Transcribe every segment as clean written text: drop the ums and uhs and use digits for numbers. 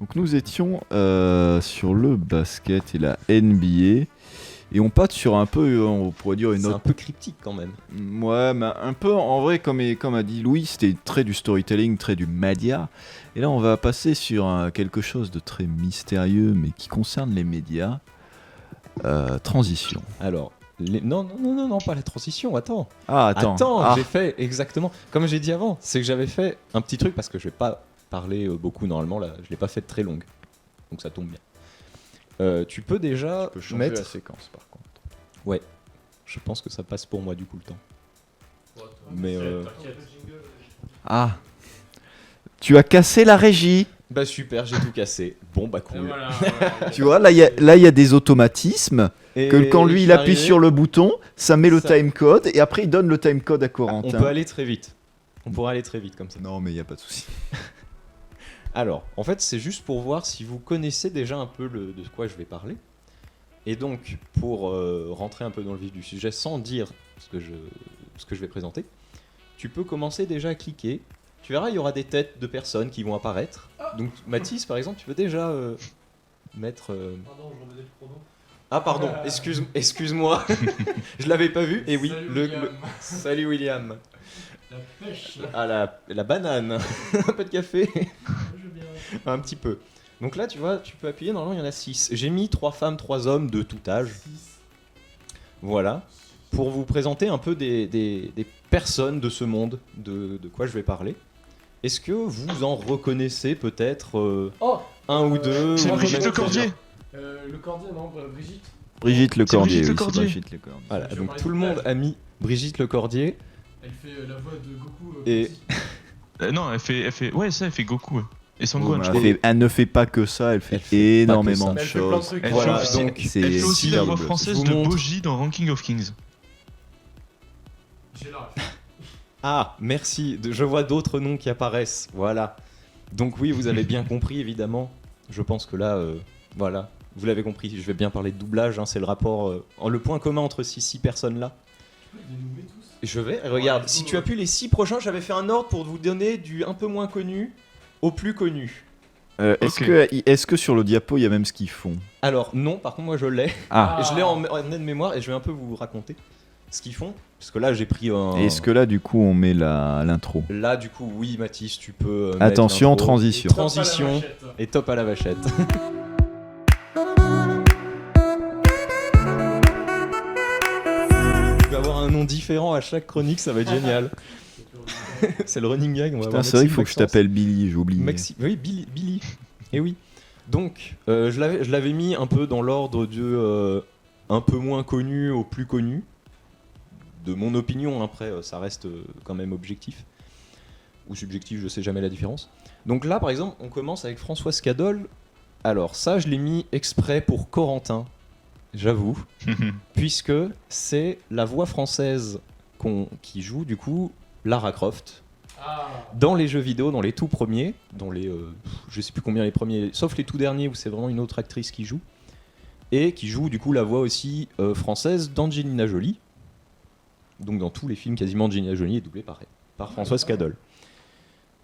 Donc nous étions sur le basket et la NBA. Et on passe sur un peu, on pourrait dire une C'est autre... un peu cryptique quand même. Ouais, mais un peu, en vrai, comme a dit Louis, c'était très du storytelling, très du média. Et là, on va passer sur quelque chose de très mystérieux, mais qui concerne les médias. Transition. Alors, non, pas la transition, attends. Ah, attends. J'ai fait exactement. Comme j'ai dit avant, c'est que j'avais fait un petit truc parce que je vais pas parler beaucoup normalement, là, je l'ai pas fait très longue. Donc ça tombe bien. Tu peux déjà Je peux changer mettre. la séquence, par contre. Ouais, je pense que ça passe pour moi du coup le temps. Mais Ah, tu as cassé la régie. bah super, j'ai tout cassé. Bon bah cool. Voilà, Tu vois, là, il y a des automatismes. Et Que quand lui, je il suis appuie arrivé, sur le bouton, ça met le Ça- timecode. Et après, il donne le timecode à on Corentin. peut aller très vite. On pourra aller très vite comme ça. Non, mais il n'y a pas de souci. Alors, en fait, c'est juste pour voir si vous connaissez déjà un peu de quoi je vais parler. Et donc, pour rentrer un peu dans le vif du sujet sans dire ce que je vais présenter, tu peux commencer déjà à cliquer. Tu verras, il y aura des têtes de personnes qui vont apparaître. Donc, Mathis, par exemple, tu peux déjà mettre... Pardon, je remets le chrono. Ah, pardon, excuse-moi. Je l'avais pas vu. Et oui, Salut, le... William. Salut William. La pêche, là. Ah, la banane. Un peu de café. Je veux bien. Un petit peu. Donc là, tu vois, tu peux appuyer. Normalement, il y en a 6. J'ai mis 3 femmes, 3 hommes de tout âge. 6. Voilà. Pour vous présenter un peu des personnes de ce monde, de quoi je vais parler. Est-ce que vous en reconnaissez peut-être Oh un ou deux C'est ou Brigitte même Lecordier. Le cordier, non, Brigitte. Brigitte Lecordier. Brigitte oui, Lecordier. c'est Brigitte Lecordier. Voilà, Je donc parlais tout le de monde plage. a mis Brigitte Lecordier. Elle fait la voix de Goku. Et- Non, elle fait. Ouais, ça, elle fait Goku. Ouais. Et Son Oh, Gohan, mais je elle, crois. elle ne fait pas que ça, elle fait, Elle fait pas que énormément ça. de Elle fait plein de choses. trucs. Elle Voilà, fait aussi, donc, c'est elle fait aussi la superbe. voix Je française vous de montre. Boji dans Ranking of Kings. J'ai la ref. Ah, merci. Je vois d'autres noms qui apparaissent. Voilà. Donc oui, vous avez bien compris, évidemment. Je pense que là, voilà, vous l'avez compris. Je vais bien parler de doublage. Hein, c'est le rapport, le point commun entre ces 6 personnes-là. Tu peux les dénouer tous. Je vais, regarde, Ouais, si go, tu appuies les 6 prochains, j'avais fait un ordre pour vous donner du un peu moins connu au plus connu. Est-ce que sur le diapo, il y a même ce qu'ils font? Alors non, par contre moi je l'ai. Ah, Et je l'ai en aide-mémoire et je vais un peu vous raconter ce qu'ils font. Parce que là j'ai pris un... est-ce que là, du coup, on met l'intro? Là du coup, oui Mathis, tu peux... mettre Attention, l'intro. transition. Transition. Top à la vachette. Et top à la vachette. Tu vas avoir un nom différent à chaque chronique, ça va être génial. C'est le running gag, on va Putain, avoir c'est vrai qu'il Maxime faut que je Maxence. t'appelle Billy, j'ai oublié. Oui, Billy. Et oui. Donc, je l'avais mis un peu dans l'ordre de un peu moins connu au plus connu. De mon opinion, après, ça reste quand même objectif. Ou subjectif, je sais jamais la différence. Donc là, par exemple, on commence avec Françoise Cadol. Alors, ça, je l'ai mis exprès pour Corentin, j'avoue. Puisque c'est la voix française qui joue, du coup, Lara Croft. Ah. Dans les jeux vidéo, dans les tout premiers, dans les je sais plus combien les premiers, sauf les tout derniers où c'est vraiment une autre actrice qui joue, et qui joue du coup la voix aussi française d'Angelina Jolie. Donc dans tous les films quasiment Angelina Jolie est doublée par Françoise Cadol.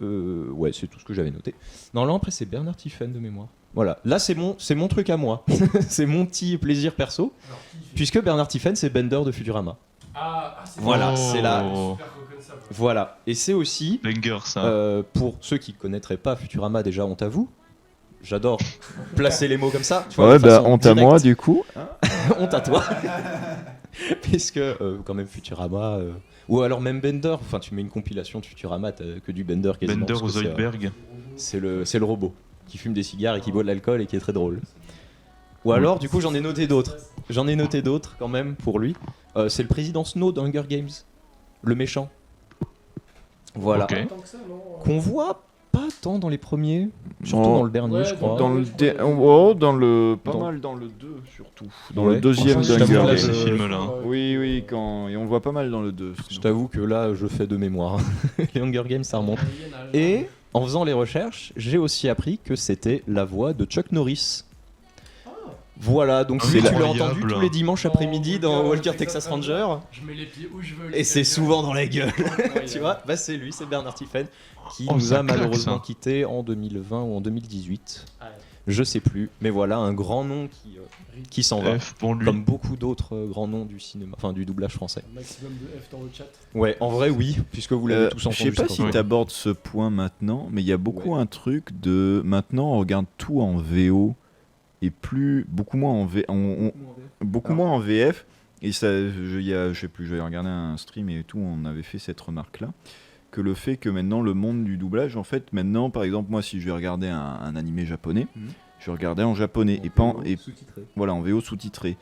Ouais, c'est tout ce que j'avais noté. Normalement après c'est Bernard Tiffen de mémoire. Voilà, là c'est mon truc à moi, c'est mon petit plaisir perso, Alors, qui fait- puisque Bernard Tiffen c'est Bender de Futurama. C'est Voilà, Oh. c'est là. Super reconnaissable. Voilà, et c'est aussi Banger, ça. pour ceux qui connaîtraient pas Futurama, déjà honte à vous. J'adore placer les mots comme ça. Tu Ouais, de bah, façon honte à directe. moi, du coup. Honte à toi. Puisque quand même Futurama, ou alors même Bender. Enfin, tu mets une compilation de Futurama, t'as que du Bender quasiment. Bender parce aux que Zoidberg. c'est le robot qui fume des cigares et qui boit de l'alcool et qui est très drôle. Ou alors, du coup, j'en ai noté d'autres. J'en ai noté d'autres quand même pour lui. C'est le président Snow de Hunger Games, le méchant. Voilà. Ok. Tant que ça, non. Qu'on voit pas tant dans les premiers, surtout Non. dans le dernier, Ouais, je crois. Dans le je crois pas Dans- mal dans le 2 surtout. Dans Ouais. le deuxième Franchement, d'Hunger je t'avoue, là, Games. ces films-là. Oui, et on le voit pas mal dans le 2. Je t'avoue que là, je fais de mémoire. Les Hunger Games, ça remonte. Et en faisant les recherches, j'ai aussi appris que c'était la voix de Chuck Norris Voilà, donc Ah si oui, tu l'as incroyable. entendu tous les dimanches après-midi dans Walker Texas Ranger, Je mets les pieds où je veux. et c'est souvent dans la gueule, Ouais, tu vois, bah c'est lui, c'est Bernard Tiphaine, qui Oh, nous ça a claque, malheureusement ça. quitté en 2020 ou en 2018. Ouais. Je sais plus, mais voilà, un grand nom qui s'en va. F pour lui. Comme beaucoup d'autres grands noms du cinéma, enfin du doublage français. Un maximum de F dans le chat. Ouais, en vrai, oui, puisque vous l'avez tous Je entendu. sais pas ça, si quand tu abordes ce point maintenant, mais il y a beaucoup un truc de. Maintenant, on regarde tout en VO et beaucoup moins en beaucoup moins en VF. Et ça, je sais plus, j'avais regardé un stream et tout, on avait fait cette remarque-là. Que le fait que maintenant, le monde du doublage, en fait, maintenant, par exemple, moi, si je vais regarder un animé japonais, je vais regarder en japonais et pas en, sous-titré. voilà, en VO sous-titré.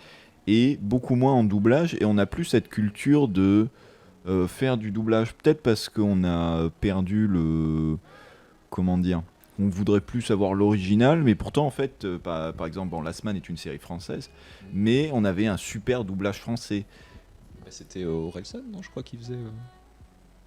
Et beaucoup moins en doublage, et on n'a plus cette culture de faire du doublage. Peut-être parce qu'on a perdu le. Comment dire, on voudrait plus avoir l'original, mais pourtant, en fait, par exemple, bon, Last Man est une série française, mais on avait un super doublage français. Bah, c'était Orelsan, non, je crois qu'il faisait.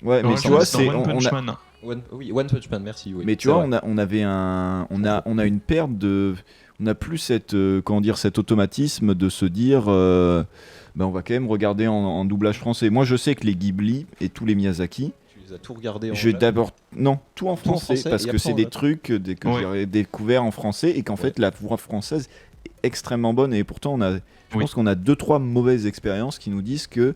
Ouais, Non, mais je tu vois, pense que c'est. dans One Punch Man. One Punch Man, merci. Oui, Mais tu c'est vois, vrai. on avait on a une perte de. On n'a plus cette, comment dire, cet automatisme de se dire. On va quand même regarder en doublage français. Moi, je sais que les Ghibli et tous les Miyazaki. Tu les as tout regardés en Je vais jap- d'abord non tout en français, français, parce et que après c'est en des jap. trucs que Ouais. j'ai découvert en français et qu'en fait la voix française est extrêmement bonne et pourtant je Oui. pense qu'on a 2-3 mauvaises expériences qui nous disent que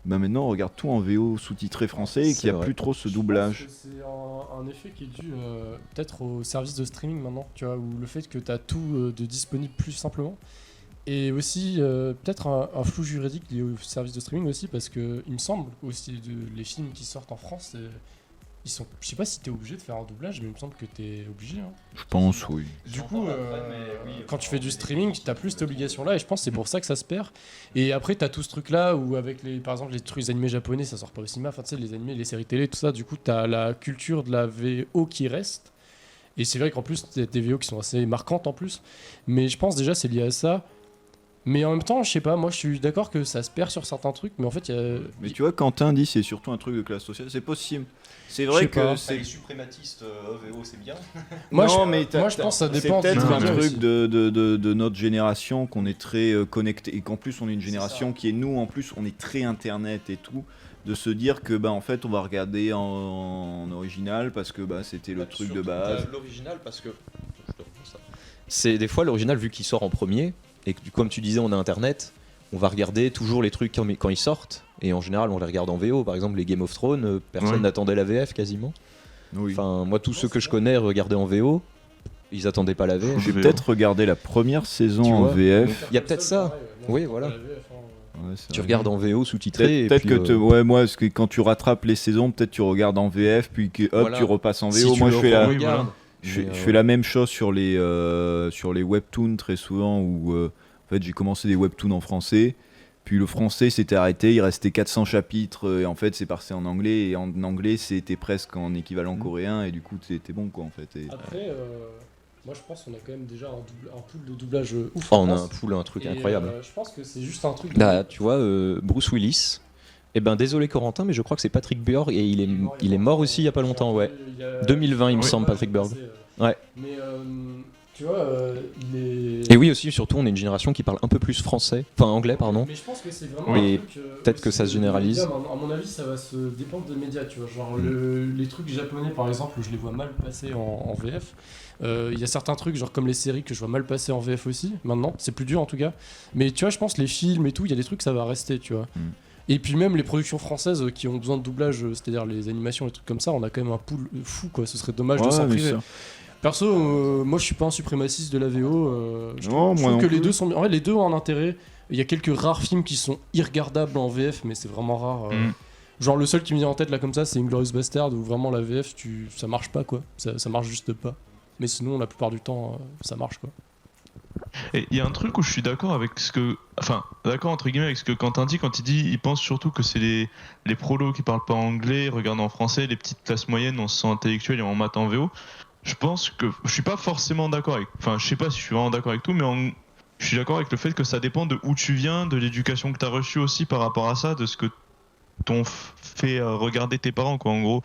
maintenant on regarde tout en VO sous-titré français et C'est qu'il n'y a vrai. plus trop ce Je doublage. pense que c'est un effet qui est dû peut-être au service de streaming maintenant, tu vois, ou le fait que tu as tout de disponible plus simplement. Et aussi peut-être un flou juridique lié au service de streaming aussi, parce que il me semble aussi les films qui sortent en France, ils sont, je sais pas si t'es obligé de faire un doublage, mais il me semble que t'es obligé. Hein. Je pense oui. Du coup, quand tu fais du streaming, t'as plus cette obligation-là, et je pense que c'est pour ça que ça se perd. Et après, t'as tout ce truc-là où, avec par exemple, les animés japonais, ça sort pas au cinéma. Enfin, tu sais, les animés, les séries télé, tout ça. Du coup, t'as la culture de la VO qui reste. Et c'est vrai qu'en plus, t'as des VO qui sont assez marquantes en plus. Mais je pense déjà, c'est lié à ça. Mais en même temps, je sais pas, moi je suis d'accord que ça se perd sur certains trucs, mais en fait, il y a. Mais tu vois, Quentin dit c'est surtout un truc de classe sociale, c'est possible. C'est Je vrai sais pas. que c'est. suprématistes VO, c'est bien. Moi, Non, je, mais moi, je pense que ça C'est dépend. peut-être Non, un mais truc aussi. de notre génération qu'on est très connecté et qu'en plus on est une génération ça. qui est nous en plus on est très internet et tout, de se dire que en fait on va regarder en original parce que c'était le truc de base. L'original, parce que. C'est des fois l'original, vu qu'il sort en premier, et que comme tu disais, on a internet, on va regarder toujours les trucs quand ils sortent, et en général, on les regarde en VO. Par exemple, les Game of Thrones, personne Ouais. n'attendait la VF quasiment. Oui. Enfin, moi, tous ceux que je connais regardaient en VO, ils attendaient pas la VF. J'ai VO. peut-être regardé la première saison Tu en vois, VF. Il y a peut-être ça. Oui, voilà. Ouais, c'est Tu vrai. regardes en VO sous-titré. et Peut-être puis, que ouais, moi parce que quand tu rattrapes les saisons, peut-être tu regardes en VF puis que hop Voilà. tu repasses en VO. si tu Moi le je fais la Oui, regardes, voilà. Je, mais, je fais la même chose sur les webtoons très souvent où en fait j'ai commencé des webtoons en français, puis le français s'était arrêté, il restait 400 chapitres et en fait c'est passé en anglais et en anglais c'était presque en équivalent coréen et du coup c'était bon quoi en fait. Et- Après, moi je pense qu'on a quand même déjà un pool de doublage ouf. Oh, en on a France. un pool, un truc Et, incroyable. je pense que c'est juste un truc. de- Là, tu vois, Bruce Willis. Eh ben, désolé Corentin, mais je crois que c'est Patrick Björk et il est mort aussi il y a pas longtemps, ouais. Il y a- 2020, il me Ouais, semble, ouais, Patrick j'ai Björk. passé, Ouais. Mais tu vois, il est. Et oui, aussi, surtout, on est une génération qui parle un peu plus français, enfin anglais, pardon. Mais je pense que c'est vraiment Oui. un truc. Peut-être que ça se aussi, généralise. les médias, à mon avis, ça va se dépendre des médias, tu vois. Genre, les trucs japonais, par exemple, je les vois mal passer en VF. Il y a certains trucs, genre comme les séries, que je vois mal passer en VF aussi, maintenant. C'est plus dur en tout cas. Mais tu vois, je pense les films et tout, il y a des trucs, ça va rester, tu vois. Et puis même les productions françaises qui ont besoin de doublage, c'est-à-dire les animations, les trucs comme ça, on a quand même un pool fou, quoi. Ce serait dommage de Ouais, s'en mais priver. ça- Perso, moi je suis pas un suprémaciste de la VO. Je Non, trouve moi non que les plus. deux sont bien. En vrai, les deux ont un intérêt. Il y a quelques rares films qui sont irregardables en VF, mais c'est vraiment rare. Genre le seul qui me vient en tête là comme ça, c'est Inglourious Bastard où vraiment la VF, ça marche pas quoi. Ça marche juste pas. Mais sinon, la plupart du temps, ça marche quoi. Et il y a un truc où je suis d'accord avec ce que. Enfin, d'accord entre guillemets avec ce que Quentin dit quand il pense surtout que c'est les prolos qui parlent pas anglais, regardent en français, les petites classes moyennes, on se sent intellectuel et on mate en VO. Je pense que. Je suis pas forcément d'accord avec. Enfin, je sais pas si je suis vraiment d'accord avec tout, mais je suis d'accord avec le fait que ça dépend de où tu viens, de l'éducation que t'as reçue aussi par rapport à ça, de ce que t'ont fait regarder tes parents, quoi, en gros.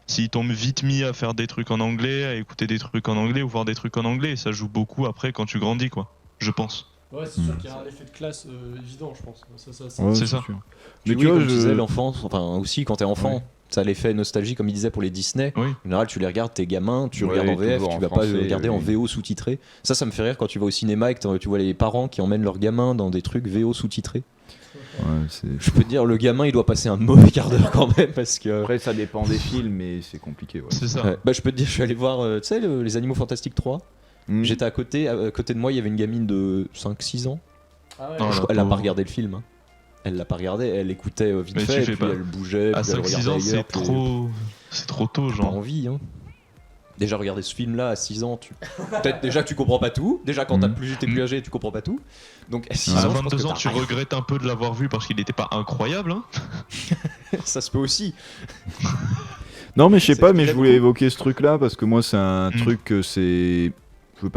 S'ils t'ont vite mis à faire des trucs en anglais, à écouter des trucs en anglais ou voir des trucs en anglais, et ça joue beaucoup après quand tu grandis, quoi. Je pense. Ouais, c'est sûr qu'il y a un effet de classe évident, je pense. Ça. Ouais, C'est ça. sûr. Mais Mais tu vois, comme je- tu disais, l'enfance, enfin aussi quand t'es enfant, Ouais. ça a l'effet nostalgie, comme il disait pour les Disney. Oui. En général, tu les regardes, t'es gamin, tu Ouais, regardes en VF, toujours tu en vas pas français, regarder en oui. VO sous-titré. Ça me fait rire quand tu vas au cinéma et que tu vois les parents qui emmènent leurs gamins dans des trucs VO sous-titrés. Ouais, c'est- Je peux te dire, le gamin, il doit passer un mauvais quart d'heure quand même parce que. Après, ça dépend des films, mais c'est compliqué. Ouais. C'est ça. Ouais. Bah, je peux te dire, je suis allé voir, tu sais, les Animaux Fantastiques 3. Hmm. J'étais à côté de moi, il y avait une gamine de 5-6 ans. Ah ouais. Oh là. Elle a pas pauvre. regardé le film. Hein. Elle l'a pas regardé, elle écoutait vite Mais tu fait, et fais puis pas. elle bougeait, À puis elle 5-6 regardait ans, ailleurs. c'est trop tôt, Pas genre. envie, hein. Déjà regarder ce film-là à 6 ans, peut-être déjà que tu comprends pas tout. Déjà quand t'es plus âgé, tu comprends pas tout. Donc à 6 À ans, je pense 22 que ans, t'as tu rien. regrettes un peu de l'avoir vu parce qu'il n'était pas incroyable. Hein. Ça se peut aussi. Non, mais je sais C'est pas, ce mais qu'il je a voulais beaucoup. évoquer ce truc-là parce que moi, c'est un Mm. truc que c'est. Je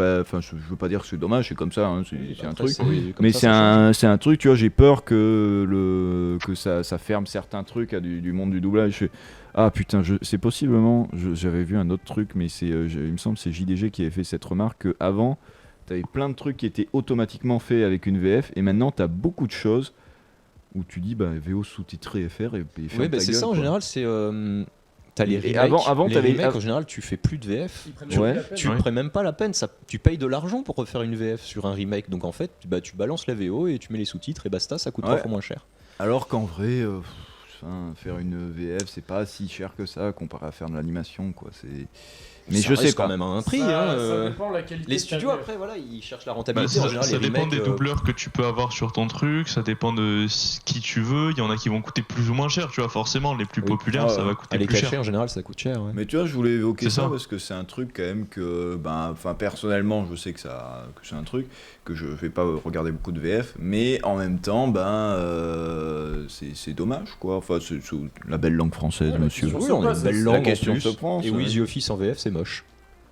veux pas dire que c'est dommage, c'est comme ça, hein, c'est un Après, truc. c'est comme Mais ça, c'est ça change. c'est un truc, tu vois, j'ai peur que ça ferme certains trucs du monde du doublage. Je fais, ah putain, c'est possiblement, j'avais vu un autre truc, mais il me semble que c'est JDG qui avait fait cette remarque qu'avant, t'avais plein de trucs qui étaient automatiquement faits avec une VF, et maintenant t'as beaucoup de choses où tu dis, bah, VO sous-titré FR et ferme Oui, bah ta c'est gueule, ça en quoi. général, c'est. T'as les Et remakes. avant, les t'avais- remakes, en général, tu fais plus de VF. Ils prennent Ouais. jamais la peine. Tu Ouais. prends même pas la peine, tu payes de l'argent pour refaire une VF sur un remake. Donc en fait, bah, tu balances la VO et tu mets les sous-titres et basta, ça coûte Ouais. 3 fois moins cher. Alors qu'en vrai, faire une VF, c'est pas si cher que ça comparé à faire de l'animation, quoi. Mais Ça je sais reste pas. quand même un prix. Ça, hein, ça dépend de la qualité. Les de ta studios VF. après, voilà, ils cherchent la Bah, rentabilité. En ça général, les dépend remakes, des doubleurs que tu peux avoir sur ton truc, ça dépend de qui tu veux. Il y en a qui vont coûter plus ou moins cher, tu vois. Forcément, les plus Oui. populaires, Ah ça ouais. va coûter les plus cachets cher. en général, ça coûte cher. Ouais. Mais tu vois, je voulais évoquer C'est ça ça. parce que c'est un truc quand même que, personnellement, je sais que c'est un truc que je vais pas regarder beaucoup de VF, mais en même temps, c'est dommage, quoi. Enfin, c'est la belle langue française, Ouais, monsieur. mais Oui, sur on ce a pas, une ça, belle c'est langue la en question plus. se prend, Et ça. oui, The Office en VF, c'est moche.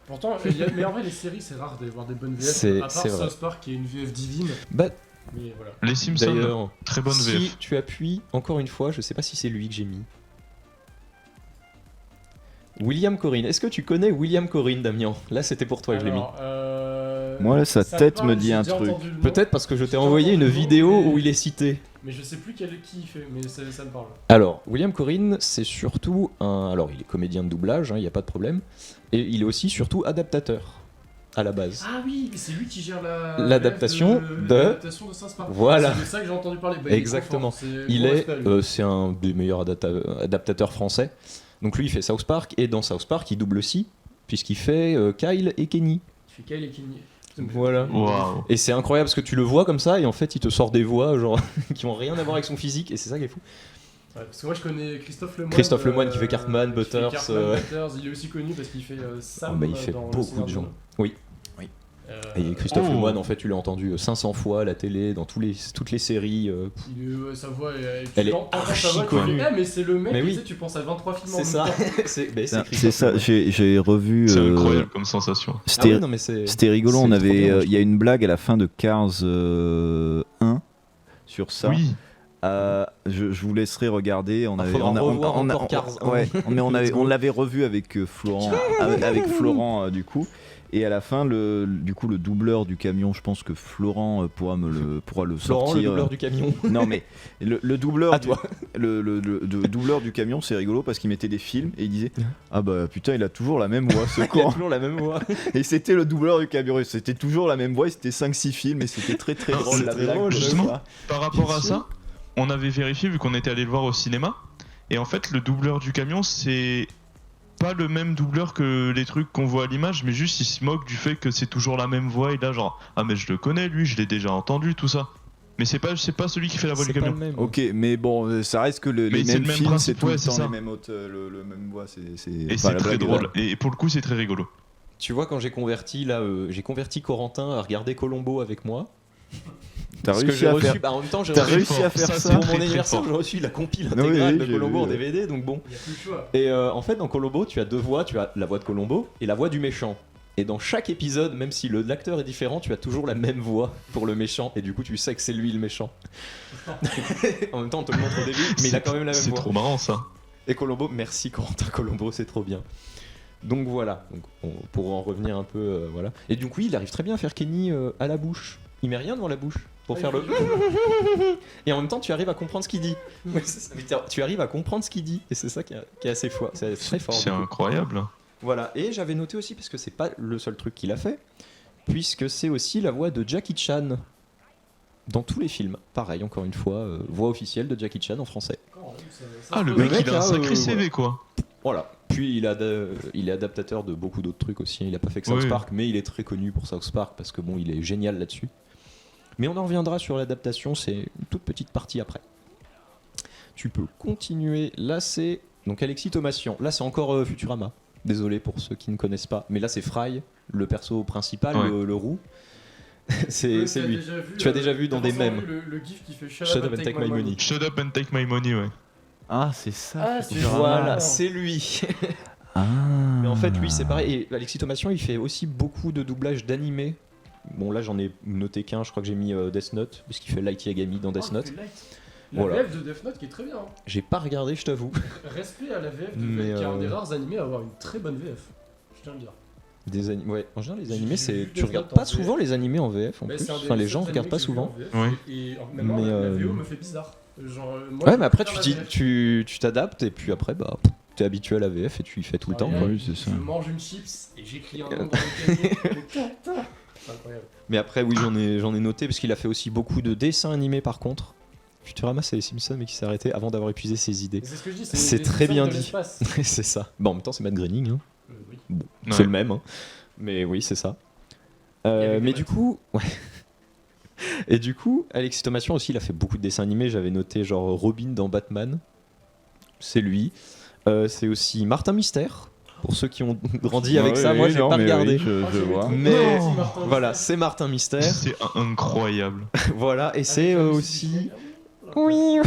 Pourtant, mais en vrai, les séries, c'est rare d'avoir des bonnes VF. C'est- À part c'est vrai. South Park qui est une VF divine. Bah, Mais voilà. Les Simpsons, d'ailleurs, très bonne si VF. tu appuies, encore une fois, je sais pas si c'est lui que j'ai mis. William Corrin. Est-ce que tu connais William Corrin, Damien? Là, c'était pour toi que je l'ai mis. Alors, Moi, là, sa ça tête parle, me dit j'ai un déjà truc. entendu le nom, Peut-être parce que je t'ai J'ai envoyé entendu une le nom, vidéo mais- où il est cité. Mais je sais plus qui il fait, mais ça me parle. Alors, William Corrin, c'est surtout un. Alors, il est comédien de doublage, il n'y a pas de problème. Et il est aussi surtout adaptateur, à la base. Ah oui, mais c'est lui qui gère L'adaptation de- l'adaptation de South Park. Voilà. C'est de ça que j'ai entendu parler. Bah, il est Exactement. trop fort, Il gros est, respect à lui. c'est un des meilleurs adaptateurs français. Donc lui, il fait South Park, et dans South Park, il double aussi, puisqu'il fait Kyle et Kenny. Il fait Kyle et Kenny. Voilà. Waouh. Et c'est incroyable parce que tu le vois comme ça, et en fait, il te sort des voix genre qui ont rien à voir avec son physique, et c'est ça qui est fou. Ouais, parce que moi je connais Christophe Lemoine. Christophe Lemoine qui fait Cartman, qui fait Butters, Cartman, Butters. Il est aussi connu parce qu'il fait Sam. Oh, mais il fait dans Le beaucoup Seigneur de des gens. Anneaux. Oui. Et Christophe Oh. Lemoine, en fait, tu l'as entendu 500 fois à la télé, dans toutes les séries. Sa voix Elle est tu entends sa archi voix, tu connue. fais, mais c'est le mec, Mais tu oui. sais, tu penses à 23 films en C'est même ça. temps. C'est C'est ça, j'ai revu. C'est incroyable comme sensation. Ah C'était ouais, non, mais c'est. c'était rigolo, c'est on trop avait. bien, moi, je Il y a une blague à la fin de Cars 1 sur ça. Oui, Je vous laisserai regarder. faudra revoir encore Cars 1. Ouais, mais Let's go. on l'avait revu avec Florent, avec Florent du coup. Et à la fin, le doubleur du camion, je pense que Florent pourra le Florent, sortir. le doubleur du camion. Non mais le doubleur À toi. le doubleur du camion, c'est rigolo parce qu'il mettait des films et il disait ah bah putain il a toujours la même voix ce Il a con. toujours la même voix. Et c'était le doubleur du camion, et c'était toujours la même voix, et c'était 5-6 films et c'était très très Non, drôle c'est la très blague. drôle, de justement. ça. par rapport à Bien sûr. ça, on avait vérifié vu qu'on était allé le voir au cinéma. Et en fait, le doubleur du camion, c'est pas le même doubleur que les trucs qu'on voit à l'image, mais juste il se moque du fait que c'est toujours la même voix. Et là, genre, ah, mais je le connais, lui, je l'ai déjà entendu, tout ça. Mais c'est pas celui qui fait la voix du C'est pas camion. le même. Ok, mais bon, ça reste que Mais les c'est mêmes le même films, principe, c'est tout ouais, le c'est temps ça. les mêmes le même voix, c'est Et enfin, c'est la très blague est drôle. Et pour le coup, c'est très rigolo. Tu vois, quand j'ai converti Corentin à regarder Colombo avec moi. T'as Parce que réussi j'ai à reçu, faire. bah, en même temps, j'ai T'as reçu réussi à faire Ça, ça. c'est pour très, mon très anniversaire, fort. j'ai reçu la compile Oui, intégrale oui, de j'ai Colombo vu, en DVD, donc bon. Il n'y a plus le choix. Et en fait, dans Colombo, tu as deux voix, tu as la voix de Colombo et la voix du méchant. Et dans chaque épisode, même si l'acteur est différent, tu as toujours la même voix pour le méchant, et du coup, tu sais que c'est lui le méchant. En même temps, on te le montre au début, mais il a quand même la même C'est voix. trop marrant ça. Et Colombo, merci Corentin Colombo, c'est trop bien. Donc voilà, pour en revenir un peu, voilà. Et du coup, il arrive très bien à faire Kenny à la bouche. il met rien devant la bouche pour faire le. Et en même temps, tu arrives à comprendre ce qu'il dit. Ouais, tu arrives à comprendre ce qu'il dit, et c'est ça qui est assez fort. C'est très fort. C'est incroyable. Voilà, et j'avais noté aussi, parce que c'est pas le seul truc qu'il a fait, puisque c'est aussi la voix de Jackie Chan dans tous les films. Pareil, encore une fois, voix officielle de Jackie Chan en français. Ah, le mec, il a un sacré CV, quoi. Voilà. Puis il est adaptateur de beaucoup d'autres trucs aussi. Il a pas fait que South Park, mais il est très connu pour South Park parce que bon, il est génial là-dessus. Mais on en reviendra sur l'adaptation, c'est une toute petite partie après. Tu peux continuer. Là, c'est donc Alexis Thomasian. Là, c'est encore Futurama. Désolé pour ceux qui ne connaissent pas, mais là, c'est Fry, le perso principal, le roux. c'est lui. Tu as déjà vu dans des mèmes. Le gif qui fait Shut up and take my money. Shut up and take my money, ouais. Ah, c'est ça. Voilà, c'est lui. Ah. Mais en fait, lui, c'est pareil. Et Alexis Thomasian, il fait aussi beaucoup de doublages d'animés. Bon, là, j'en ai noté qu'un. Je crois que j'ai mis Death Note, parce qu'il fait Light Yagami dans Death Note. La VF de Death Note qui est très bien. Hein. J'ai pas regardé, je t'avoue. Respect à la VF de qui est un des rares animés à avoir une très bonne VF. Je tiens à le dire. Ouais, en général, les animés, tu regardes pas souvent les animés en VF en plus. Enfin, les gens regardent pas souvent. Et maintenant, la VO me fait bizarre. Genre, moi, ouais, mais après, tu t'adaptes et puis après, bah, t'es habitué à la VF et tu y fais tout le temps. Oui, c'est ça. Je mange une chips et j'écris un nom dans le cahier. C'est incroyable. Mais après, oui, j'en ai noté parce qu'il a fait aussi beaucoup de dessins animés par contre. Futurama, c'est les Simpsons, mais qui s'est arrêté avant d'avoir épuisé ses idées. C'est ce que je dis, c'est très bien dit. C'est ça. Bon, en même temps, c'est Matt Groening. Hein. Oui. Bon, c'est le même. Hein. Mais oui, c'est ça. Mais du coup, ouais. Et du coup, Alexis Thomasian aussi, il a fait beaucoup de dessins animés. J'avais noté genre Robin dans Batman. C'est lui. C'est aussi Martin Mystère. Pour ceux qui ont grandi avec ça, moi j'ai pas regardé. Je vois. Mais voilà, c'est Martin Mystère. C'est incroyable. Voilà, et c'est aussi. Oui.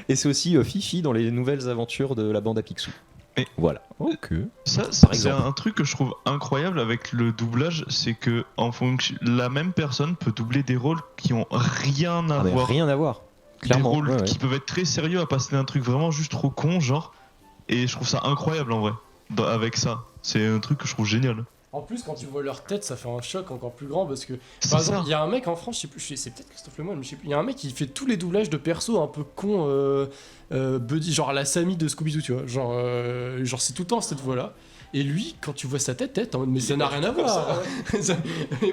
Et c'est aussi Fifi dans les nouvelles aventures de la bande à Picsou. Et voilà. Ok. Ça c'est un truc que je trouve incroyable avec le doublage, c'est que en fonction, la même personne peut doubler des rôles qui ont rien à voir. Rien à voir. Clairement. Des rôles qui peuvent être très sérieux à passer d'un truc vraiment juste trop con, genre. Et je trouve ça incroyable en vrai. Avec ça, c'est un truc que je trouve génial. En plus, quand tu vois leur tête, ça fait un choc encore plus grand parce que, par exemple, il y a un mec en France, je sais plus, c'est peut-être Christophe Lemoine, mais je sais plus, il y a un mec qui fait tous les doublages de persos un peu cons, Buddy, genre la Sammy de Scooby-Doo, tu vois, genre c'est tout le temps cette voix-là. Et lui, quand tu vois sa tête, t'es en mode, mais ça n'a rien à voir.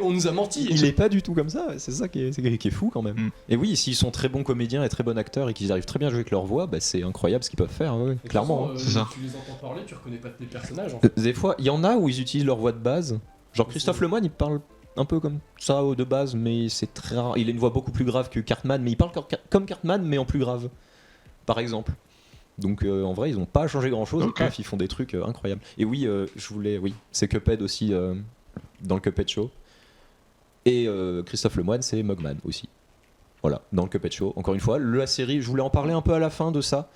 On nous a menti. Il est pas du tout comme ça. C'est ça qui est fou quand même. Et oui, s'ils sont très bons comédiens et très bons acteurs et qu'ils arrivent très bien à jouer avec leur voix, bah, c'est incroyable ce qu'ils peuvent faire. Ouais, clairement. Façon, c'est ça. Tu les entends parler, tu reconnais pas les personnages. En fait. Des fois, il y en a où ils utilisent leur voix de base. Genre Christophe Lemoine, il parle un peu comme ça de base, mais c'est très rare. Il a une voix beaucoup plus grave que Cartman, mais il parle comme Cartman, mais en plus grave. Par exemple. Donc en vrai ils ont pas changé grand chose, okay. Ils font des trucs incroyables. Et oui, c'est Cuphead aussi dans le Cuphead Show. Et Christophe Lemoine c'est Mugman aussi. Voilà, dans le Cuphead Show. Encore une fois, la série, je voulais en parler un peu à la fin de ça,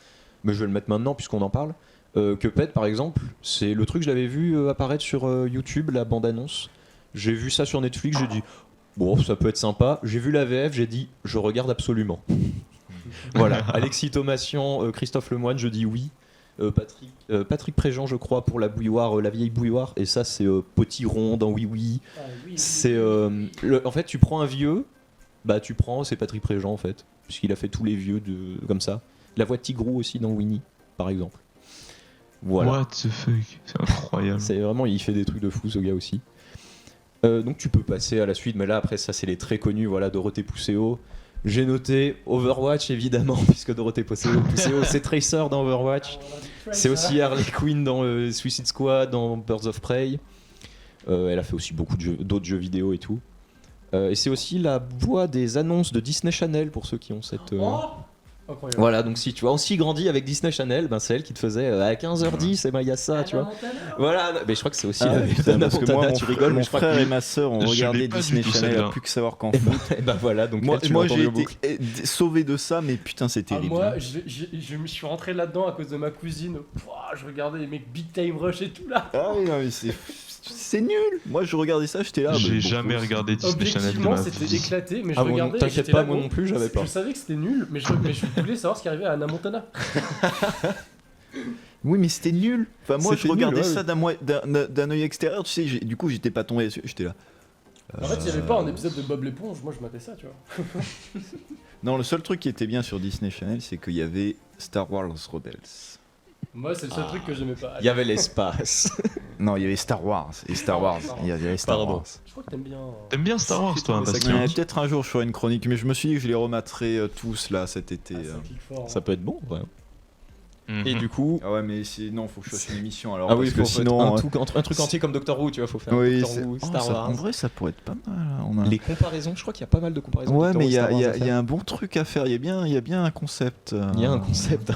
mais je vais le mettre maintenant puisqu'on en parle. Cuphead par exemple, c'est le truc que je l'avais vu apparaître sur YouTube, la bande-annonce. J'ai vu ça sur Netflix, j'ai dit bon ça peut être sympa. J'ai vu la VF, j'ai dit je regarde absolument. Voilà, Alexis Thomasian, Christophe Lemoine, je dis oui. Patrick Préjean, je crois, pour la bouilloire, la vieille bouilloire. Et ça, c'est Potiron dans Oui Oui. C'est en fait, tu prends un vieux, bah c'est Patrick Préjean en fait, puisqu'il a fait tous les vieux comme ça. La voix de Tigrou aussi dans Winnie, par exemple. Voilà. What the fuck, c'est incroyable. C'est vraiment, il fait des trucs de fou ce gars aussi. Donc tu peux passer à la suite, mais là après ça, c'est les très connus. Voilà, Dorothée Pousseau. J'ai noté Overwatch évidemment, puisque Dorothée Pousseau c'est Tracer dans Overwatch. C'est aussi Harley Quinn dans Suicide Squad, dans Birds of Prey. Elle a fait aussi beaucoup d'autres jeux vidéo et tout. Et c'est aussi la voix des annonces de Disney Channel pour ceux qui ont cette. Voilà, donc si tu as aussi grandi avec Disney Channel, ben c'est elle qui te faisait à 15h10, et ben il y a ça, tu vois. Voilà, mais je crois que c'est aussi la parce que moi, tu rigoles, mon frère et ma sœur ont regardé Disney Channel à plus que savoir qu'en et ben voilà, donc moi j'ai été sauvé de ça, mais putain c'est terrible. Moi je me suis rentré là-dedans à cause de ma cousine. Je regardais les mecs Big Time Rush et tout là. Ah oui, non mais c'est nul. Moi je regardais ça, j'étais là. J'ai jamais regardé Disney Channel de ma vie. C'était éclaté, mais je regardais. T'inquiète pas, moi non plus, j'avais peur. Je savais que c'était nul, mais je voulais savoir ce qui arrivait à Hannah Montana. Oui, mais c'était nul. Enfin, moi je regardais ça d'un œil extérieur, tu sais. Du coup, j'étais pas tombé dessus. J'étais là. En fait, il n'y avait pas un épisode de Bob l'éponge, moi je matais ça, tu vois. Non, le seul truc qui était bien sur Disney Channel, c'est qu'il y avait Star Wars Rebels. Moi, c'est le seul truc que j'aimais pas. Il y avait l'espace. Non, il y avait Star Wars. Et Star Wars. Il y avait Star Pardon. Wars. Je crois que t'aimes bien. T'aimes bien Star Wars, toi, Ça parce kick. Ouais, peut-être un jour je ferai une chronique, mais je me suis dit que je les remettrai tous là cet été. Ça kick fort. Ça peut être bon, ouais. Mhm. Et du coup. Ah ouais, mais non, faut que je fasse une émission alors. Ah oui, parce que faut sinon. un truc entier comme Doctor Who, tu vois, faut faire Oui, Doctor Who, Star ça, Wars. en vrai, ça pourrait être pas mal. On a... Les comparaisons, je crois qu'il y a pas mal de comparaisons. Ouais, Doctor mais Who, il y, Star Wars à y faire. a un bon truc à faire. Il y a bien un concept. Il y a un concept.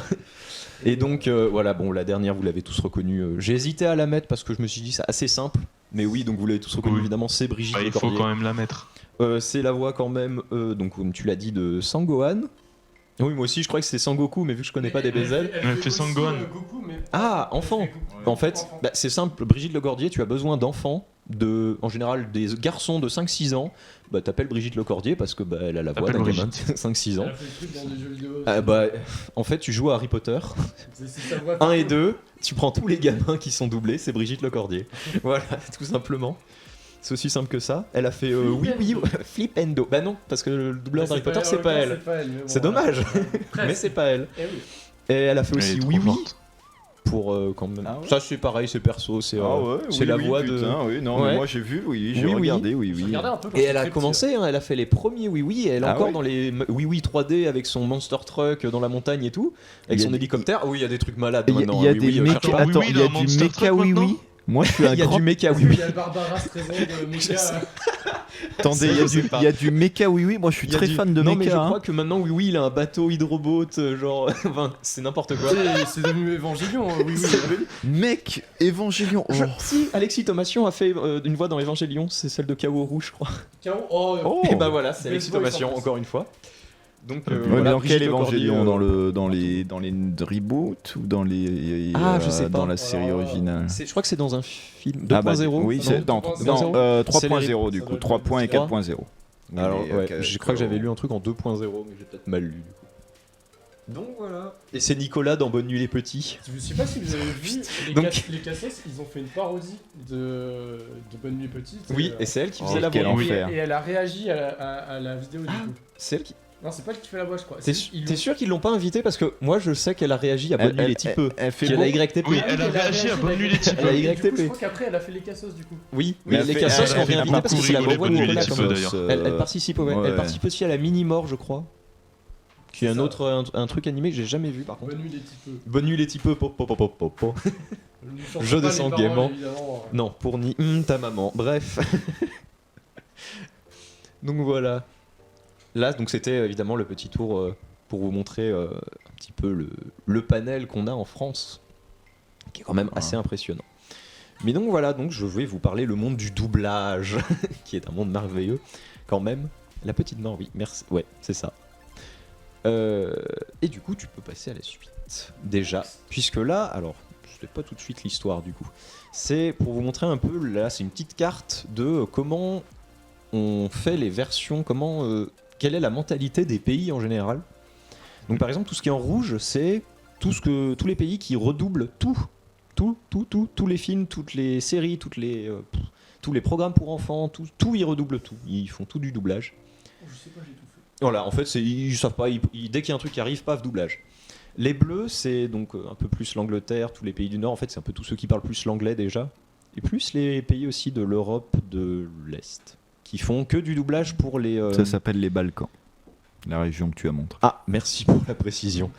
Et donc, voilà, bon, la dernière, vous l'avez tous reconnue. J'ai hésité à la mettre parce que je me suis dit, c'est assez simple. Mais oui, donc vous l'avez tous reconnue, Oui. évidemment, c'est Brigitte Bah, il faut Lecordier. quand même la mettre. C'est la voix quand même, donc comme tu l'as dit, de Sangohan. Oui, moi aussi, je croyais que c'était Sangoku, mais vu que je connais pas des BZL. Elle fait Sangohan. Ah, enfant. En fait, bah, c'est simple, Brigitte Lecordier, tu as besoin d'enfants, en général des garçons de 5-6 ans. Bah, t'appelles Brigitte Lecordier parce que bah, elle a la voix d'un T'appelles gamin de 5-6 ans. Elle a fait des trucs dans des jeux vidéo. Ah, bah, en fait, tu joues à Harry Potter. C'est sa voix. 1 et 2, tu prends tous les gamins qui sont doublés, c'est Brigitte Lecordier. Voilà, tout simplement. C'est aussi simple que ça. Elle a fait oui, Flip Endo. Bah non, parce que le doubleur d'Harry Potter, c'est pas elle. C'est dommage, mais c'est pas elle. Eh oui. Et elle a fait Elle aussi est trop Oui Oui forte. pour quand même. Ah ouais. Ça c'est pareil, c'est perso, c'est c'est la voix de. Oui, non, Ouais. mais moi j'ai vu, j'ai Oui, oui. regardé, oui. Regardez un peu quand Et j'étais elle a très commencé, hein, elle a fait les premiers Oui Oui, et elle est Ah encore ouais. dans les Oui Oui 3D avec son Monster Truck dans la montagne et tout, avec Il y a son des- hélicoptère. Oui, il y a des trucs malades Il y a, maintenant. il y a hein, Oui, des oui, méca. cherche pas. Attends, Oui, il oui, y a dans du Monster méca Truck oui maintenant. oui. Moi je suis un Il y a grand. du méca Oui Il Oui. y a Barbara Streisand de Mecha. Attendez, Ça, je sais pas. il y a du méca oui oui. Moi je suis Il y a très du- fan de non, mais je méca. crois que maintenant Oui Oui il a un bateau hydroboat, genre, enfin, c'est n'importe quoi. C'est devenu Évangélion, oui, oui. Mec, Évangélion. Oh. Si, Alexis Thomasian a fait une voix dans Évangélion, c'est celle de K.O. Rouge, je crois. K.O. Oh, Oh. Et bah voilà, c'est Best Alexis Boy Thomasian, 100%. encore une fois. Donc, Ouais, voilà, mais dans Brigitte quel Évangélion Lecordier, dans les reboots ou dans les Ah, je sais pas. dans la série originale. je crois que c'est dans un film 2.0. Ah bah, oui, Non, c'est dans 3.0. 3.0 du Ça coup, doit être 3 points et 3. 4.0. Alors, Mais, ouais, je crois que j'avais lu un truc en 2.0, mais j'ai peut-être mal lu. Du coup. Donc voilà. Et c'est Nicolas dans Bonne Nuit les Petits. Je sais pas si vous avez vu Donc- les Cassos, ils ont fait une parodie de Bonne Nuit Petite. Oui, et c'est elle qui Oh, faisait la quel voix. enfer. Et elle a réagi à la vidéo du coup. C'est elle qui... Non, c'est pas elle qui fait la voix, je crois. T'es sûr qu'ils l'ont pas invitée parce que moi je sais qu'elle a réagi à Bonne Nuit les Tipeux. Elle fait Qui a beau. la YTP. Oui, elle a réagi à Bonne Nuit les Tipeux. Elle a Et du coup, YTP. je crois qu'après, elle a fait les Cassos du coup. Oui, Mais mais elle les fait- Cassos elle sont fait réinvités parce que c'est la beaucoup voix de rigoler Nicolas. Bonne Nuit comme- les Tipeux, d'ailleurs. Elle participe, ouais. ouais. Elle participe aussi à la Mini-Mort, je crois. Qui est C'est un ça. autre un truc animé que j'ai jamais vu par contre. Bonne Nuit les Tipeux. Bonne Nuit les Tipeux. Po. Je descends gaiement. Non, pour ni ta maman. Bref. Donc voilà. Là, donc c'était évidemment le petit tour pour vous montrer un petit peu le panel qu'on a en France, qui est quand même assez impressionnant. Mais donc voilà, donc je vais vous parler le monde du doublage, qui est un monde merveilleux quand même. La petite mort, oui, merci. Ouais, c'est ça. Et du coup, tu peux passer à la suite. Déjà, puisque là, alors, je ne fais pas tout de suite l'histoire du coup. C'est pour vous montrer un peu, là, c'est une petite carte de comment on fait les versions, quelle est la mentalité des pays en général. Donc par exemple, tout ce qui est en rouge, c'est tous les pays qui redoublent tous les films, toutes les séries, tous les programmes pour enfants, tout ils redoublent tout. Ils font tout du doublage. Je sais pas, j'ai tout fait. Voilà, en fait, ils savent pas, dès qu'il y a un truc qui arrive, paf, doublage. Les bleus, c'est donc un peu plus l'Angleterre, tous les pays du Nord, en fait, c'est un peu tous ceux qui parlent plus l'anglais déjà. Et plus les pays aussi de l'Europe de l'Est, qui font que du doublage pour les... Ça s'appelle les Balkans, la région que tu as montrée. Ah, merci pour la précision.